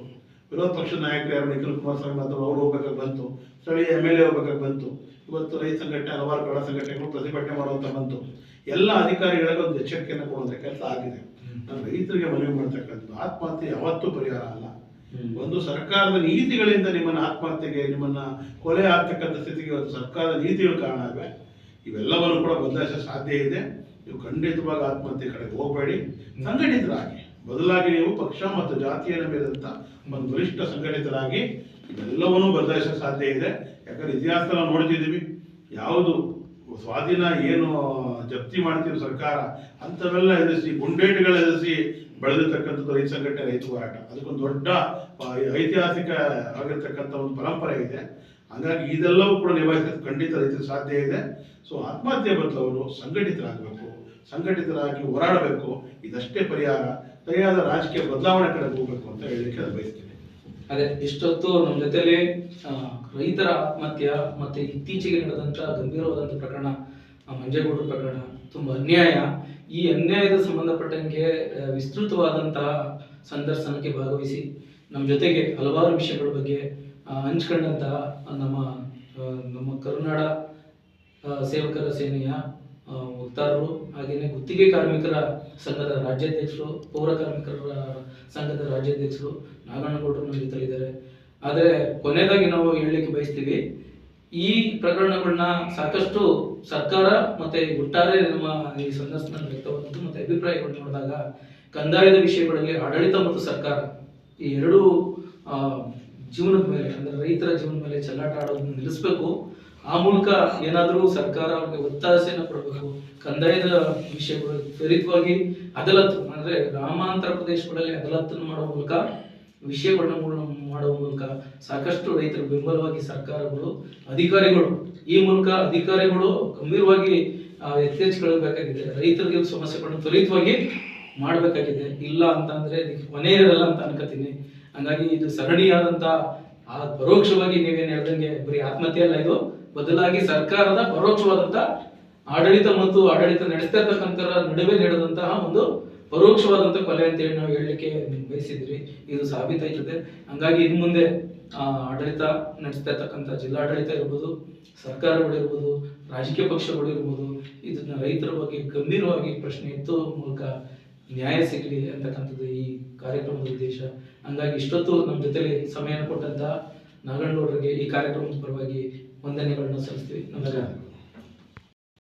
ವಿರೋಧ ಪಕ್ಷದ ನಾಯಕರು ಯಾರು ನಿಖಿಲ್ ಕುಮಾರಸ್ವಾಮಿ ಅಥವಾ ಅವರು ಹೋಗ್ಬೇಕಾಗಿ ಬಂತು. ಸ್ಥಳೀಯ MLA ಹೋಗ್ಬೇಕಾಗಿ ಬಂತು. ಇವತ್ತು ರೈತ ಸಂಘಟನೆ, ಹಲವಾರು ಕನ್ನಡ ಸಂಘಟನೆಗಳು ಪ್ರತಿಭಟನೆ ಮಾಡುವಂತ ಬಂತು. ಎಲ್ಲ ಅಧಿಕಾರಿಗಳಿಗೆ ಒಂದು ಎಚ್ಚರಿಕೆಯನ್ನು ಕೊಡುವಂಥ ಕೆಲಸ ಆಗಿದೆ. ನಾನು ರೈತರಿಗೆ ಮನವಿ ಮಾಡ್ತಕ್ಕಂಥದ್ದು, ಆತ್ಮಹತ್ಯೆ ಯಾವತ್ತೂ ಪರಿಹಾರ ಅಲ್ಲ. ಒಂದು ಸರ್ಕಾರದ ನೀತಿಗಳಿಂದ ನಿಮ್ಮನ್ನ ಆತ್ಮಹತ್ಯೆಗೆ, ನಿಮ್ಮನ್ನ ಕೊಲೆ ಆಗ್ತಕ್ಕಂಥ ಸ್ಥಿತಿಗೆ ಇವತ್ತು ಸರ್ಕಾರದ ನೀತಿಗಳು ಕಾರಣ ಆಗಿವೆ. ಇವೆಲ್ಲವನ್ನು ಕೂಡ ಬದಲಾಯಿಸಲು ಸಾಧ್ಯ ಇದೆ. ನೀವು ಖಂಡಿತವಾಗಿ ಆತ್ಮಹತ್ಯೆ ಕಡೆಗೆ ಹೋಗಬೇಡಿ, ಸಂಘಟಿತರಾಗಿ. ಬದಲಾಗಿ ನೀವು ಪಕ್ಷ ಮತ್ತು ಜಾತಿಯನ್ನು ಮೀರಿದಂಥ ಒಂದು ಬಲಿಷ್ಠ ಸಂಘಟಿತರಾಗಿ ಇವೆಲ್ಲವನ್ನೂ ಬದಲಾಯಿಸಲು ಸಾಧ್ಯ ಇದೆ. ಯಾಕಂದ್ರೆ ಇತಿಹಾಸ ನಾವು ನೋಡ್ತಿದ್ದೀವಿ, ಯಾವುದು ಸ್ವಾಧೀನ ಏನು ಜಪ್ತಿ ಮಾಡ್ತೀವಿ ಸರ್ಕಾರ ಅಂಥವೆಲ್ಲ ಎದುರಿಸಿ, ಗುಂಡೇಟುಗಳು ಎದುರಿಸಿ ಬೆಳೆದಿರ್ತಕ್ಕಂಥದ್ದು ರೈತ ಸಂಘಟನೆ, ರೈತ ಹೋರಾಟ. ಅದಕ್ಕೊಂದು ದೊಡ್ಡ ಐತಿಹಾಸಿಕ ಆಗಿರ್ತಕ್ಕಂಥ ಒಂದು ಪರಂಪರೆ ಇದೆ. ಹಾಗಾಗಿ ಇದೆಲ್ಲವೂ ಕೂಡ ನಿಭಾಯಿಸೋದು ಖಂಡಿತ ರೈತರಿಗೆ ಸಾಧ್ಯ ಇದೆ. ಸೊ ಆತ್ಮಹತ್ಯೆ ಬದಲು ಅವರು ಸಂಘಟಿತರಾಗಬೇಕು, ಸಂಘಟಿತರಾಗಿ ಹೋರಾಡಬೇಕು. ಇದಷ್ಟೇ ಪರಿಹಾರ. ಸರಿಯಾದ ರಾಜಕೀಯ ಬದಲಾವಣೆ ಕಡೆ ಹೋಗಬೇಕು ಅಂತ ಹೇಳಲಿಕ್ಕೆ ನಾನು ಬಯಸ್ತೀನಿ. ಅದೇ ಇಷ್ಟೊತ್ತು ನಮ್ಮ ಜೊತೆಲಿ ರೈತರ ಆತ್ಮಹತ್ಯೆ ಮತ್ತೆ ಇತ್ತೀಚೆಗೆ ನಡೆದಂಥ ಗಂಭೀರವಾದಂಥ ಪ್ರಕರಣ, ಮಂಜೇಗೌಡರ ಪ್ರಕರಣ ತುಂಬ ಅನ್ಯಾಯ. ಈ ಅನ್ಯಾಯದ ಸಂಬಂಧಪಟ್ಟಂಗೆ ವಿಸ್ತೃತವಾದಂತಹ ಸಂದರ್ಶನಕ್ಕೆ ಭಾಗವಹಿಸಿ ನಮ್ಮ ಜೊತೆಗೆ ಹಲವಾರು ವಿಷಯಗಳ ಬಗ್ಗೆ ಹಂಚ್ಕೊಂಡಂತಹ ನಮ್ಮ ಕರುನಾಡ ಸೇವಕರ ಸೇನೆಯ ವಕ್ತಾರರು, ಹಾಗೆಯೇ ಗುತ್ತಿಗೆ ಕಾರ್ಮಿಕರ ಸಂಘದ ರಾಜ್ಯಾಧ್ಯಕ್ಷರು, ಪೌರ ಕಾರ್ಮಿಕರ ಸಂಘದ ರಾಜ್ಯಾಧ್ಯಕ್ಷರು ನಾಗಣ್ಣಗೌಡರು ನಮ್ಮ ಜೊತೆಲಿದ್ದಾರೆ. ಆದರೆ ಕೊನೆಯದಾಗಿ ನಾವು ಹೇಳಲಿಕ್ಕೆ ಬಯಸ್ತೀವಿ, ಈ ಪ್ರಕರಣಗಳನ್ನ ಸಾಕಷ್ಟು ಸರ್ಕಾರ ಮತ್ತೆ ಒಟ್ಟಾರೆ ನಮ್ಮ ಈ ಸಂದರ್ಶನ ವ್ಯಕ್ತವಾದದ್ದು ಮತ್ತೆ ಅಭಿಪ್ರಾಯಗಳು ನೋಡಿದಾಗ ಕಂದಾಯದ ವಿಷಯಗಳಲ್ಲಿ ಆಡಳಿತ ಮತ್ತು ಸರ್ಕಾರ ಈ ಎರಡೂ ಜೀವನದ ಮೇಲೆ, ಅಂದ್ರೆ ರೈತರ ಜೀವನದ ಮೇಲೆ ಚೆಲ್ಲಾಟ ಆಡೋದನ್ನ ನಿಲ್ಲಿಸಬೇಕು. ಆ ಮೂಲಕ ಏನಾದರೂ ಸರ್ಕಾರ ಅವ್ರಿಗೆ ಒತ್ತಾಸೆಯನ್ನು ಕೊಡಬೇಕು. ಕಂದಾಯದ ವಿಷಯಗಳು ತ್ವರಿತವಾಗಿ ಅದಾಲತ್, ಅಂದ್ರೆ ಗ್ರಾಮಾಂತರ ಪ್ರದೇಶಗಳಲ್ಲಿ ಅದಾಲತ್ತನ್ನು ಮಾಡುವ ಮೂಲಕ, ವಿಷಯಗಳನ್ನ ಮಾಡುವ ಮೂಲಕ ಸಾಕಷ್ಟು ರೈತರ ಬೆಂಬಲವಾಗಿ ಸರ್ಕಾರಗಳು, ಅಧಿಕಾರಿಗಳು, ಈ ಮೂಲಕ ಅಧಿಕಾರಿಗಳು ಗಂಭೀರವಾಗಿ ಎಚ್ಚೆತ್ತುಕೊಳ್ಳಬೇಕಾಗಿದೆ. ರೈತರಿಗೆ ಸಮಸ್ಯೆಗಳನ್ನು ತ್ವರಿತವಾಗಿ ಮಾಡಬೇಕಾಗಿದೆ. ಇಲ್ಲ ಅಂತಂದ್ರೆ ಇದಕ್ಕೆ ಕೊನೆ ಇರಲ್ಲ ಅಂತ ಅನ್ಕೋತೀನಿ. ಹಂಗಾಗಿ ಇದು ಸರಣಿಯಾದಂತ ಪರೋಕ್ಷವಾಗಿ ನೀವೇನು ಹೇಳ್ದಂಗೆ ಬರೀ ಆತ್ಮಹತ್ಯೆ ಅಲ್ಲ, ಇದು ಬದಲಾಗಿ ಸರ್ಕಾರದ ಪರೋಕ್ಷವಾದಂತ ಆಡಳಿತ ಮತ್ತು ಆಡಳಿತ ನಡೆಸ್ತಾ ಇರ್ತಕ್ಕಂಥ ನಡುವೆ ನಡೆದಂತಹ ಒಂದು ಪರೋಕ್ಷವಾದಂತ ಕೊಲೆ ಅಂತ ಹೇಳಿ ನಾವು ಹೇಳಲಿಕ್ಕೆ ಬಯಸಿದ್ರಿ. ಇದು ಸಾಬೀತಾಯ್ತದೆ. ಹಂಗಾಗಿ ಇನ್ನು ಮುಂದೆ ಆಡಳಿತ ನಡೆಸ್ತಾ ಇರ್ತಕ್ಕಂಥ ಜಿಲ್ಲಾಡಳಿತ ಇರ್ಬೋದು, ಸರ್ಕಾರಗಳಿರ್ಬೋದು, ರಾಜಕೀಯ ಪಕ್ಷಗಳು ಇರ್ಬೋದು, ಇದನ್ನ ರೈತರ ಬಗ್ಗೆ ಗಂಭೀರವಾಗಿ ಪ್ರಶ್ನೆ ಎತ್ತುವ ಮೂಲಕ ನ್ಯಾಯ ಸಿಗಲಿ ಅಂತಕ್ಕಂಥದ್ದು ಈ ಕಾರ್ಯಕ್ರಮದ ಉದ್ದೇಶ. ಹಂಗಾಗಿ ಇಷ್ಟೊತ್ತು ನಮ್ಮ ಜೊತೆಲಿ ಸಮಯವನ್ನು ಕೊಟ್ಟಂತ ನಾಗಣ್ಣಗೌಡರಿಗೆ ಈ ಕಾರ್ಯಕ್ರಮದ ಪರವಾಗಿ ವಂದನೆಗಳನ್ನ ಸಲ್ಲಿಸ್ತೀವಿ. ನಮಸ್ಕಾರ.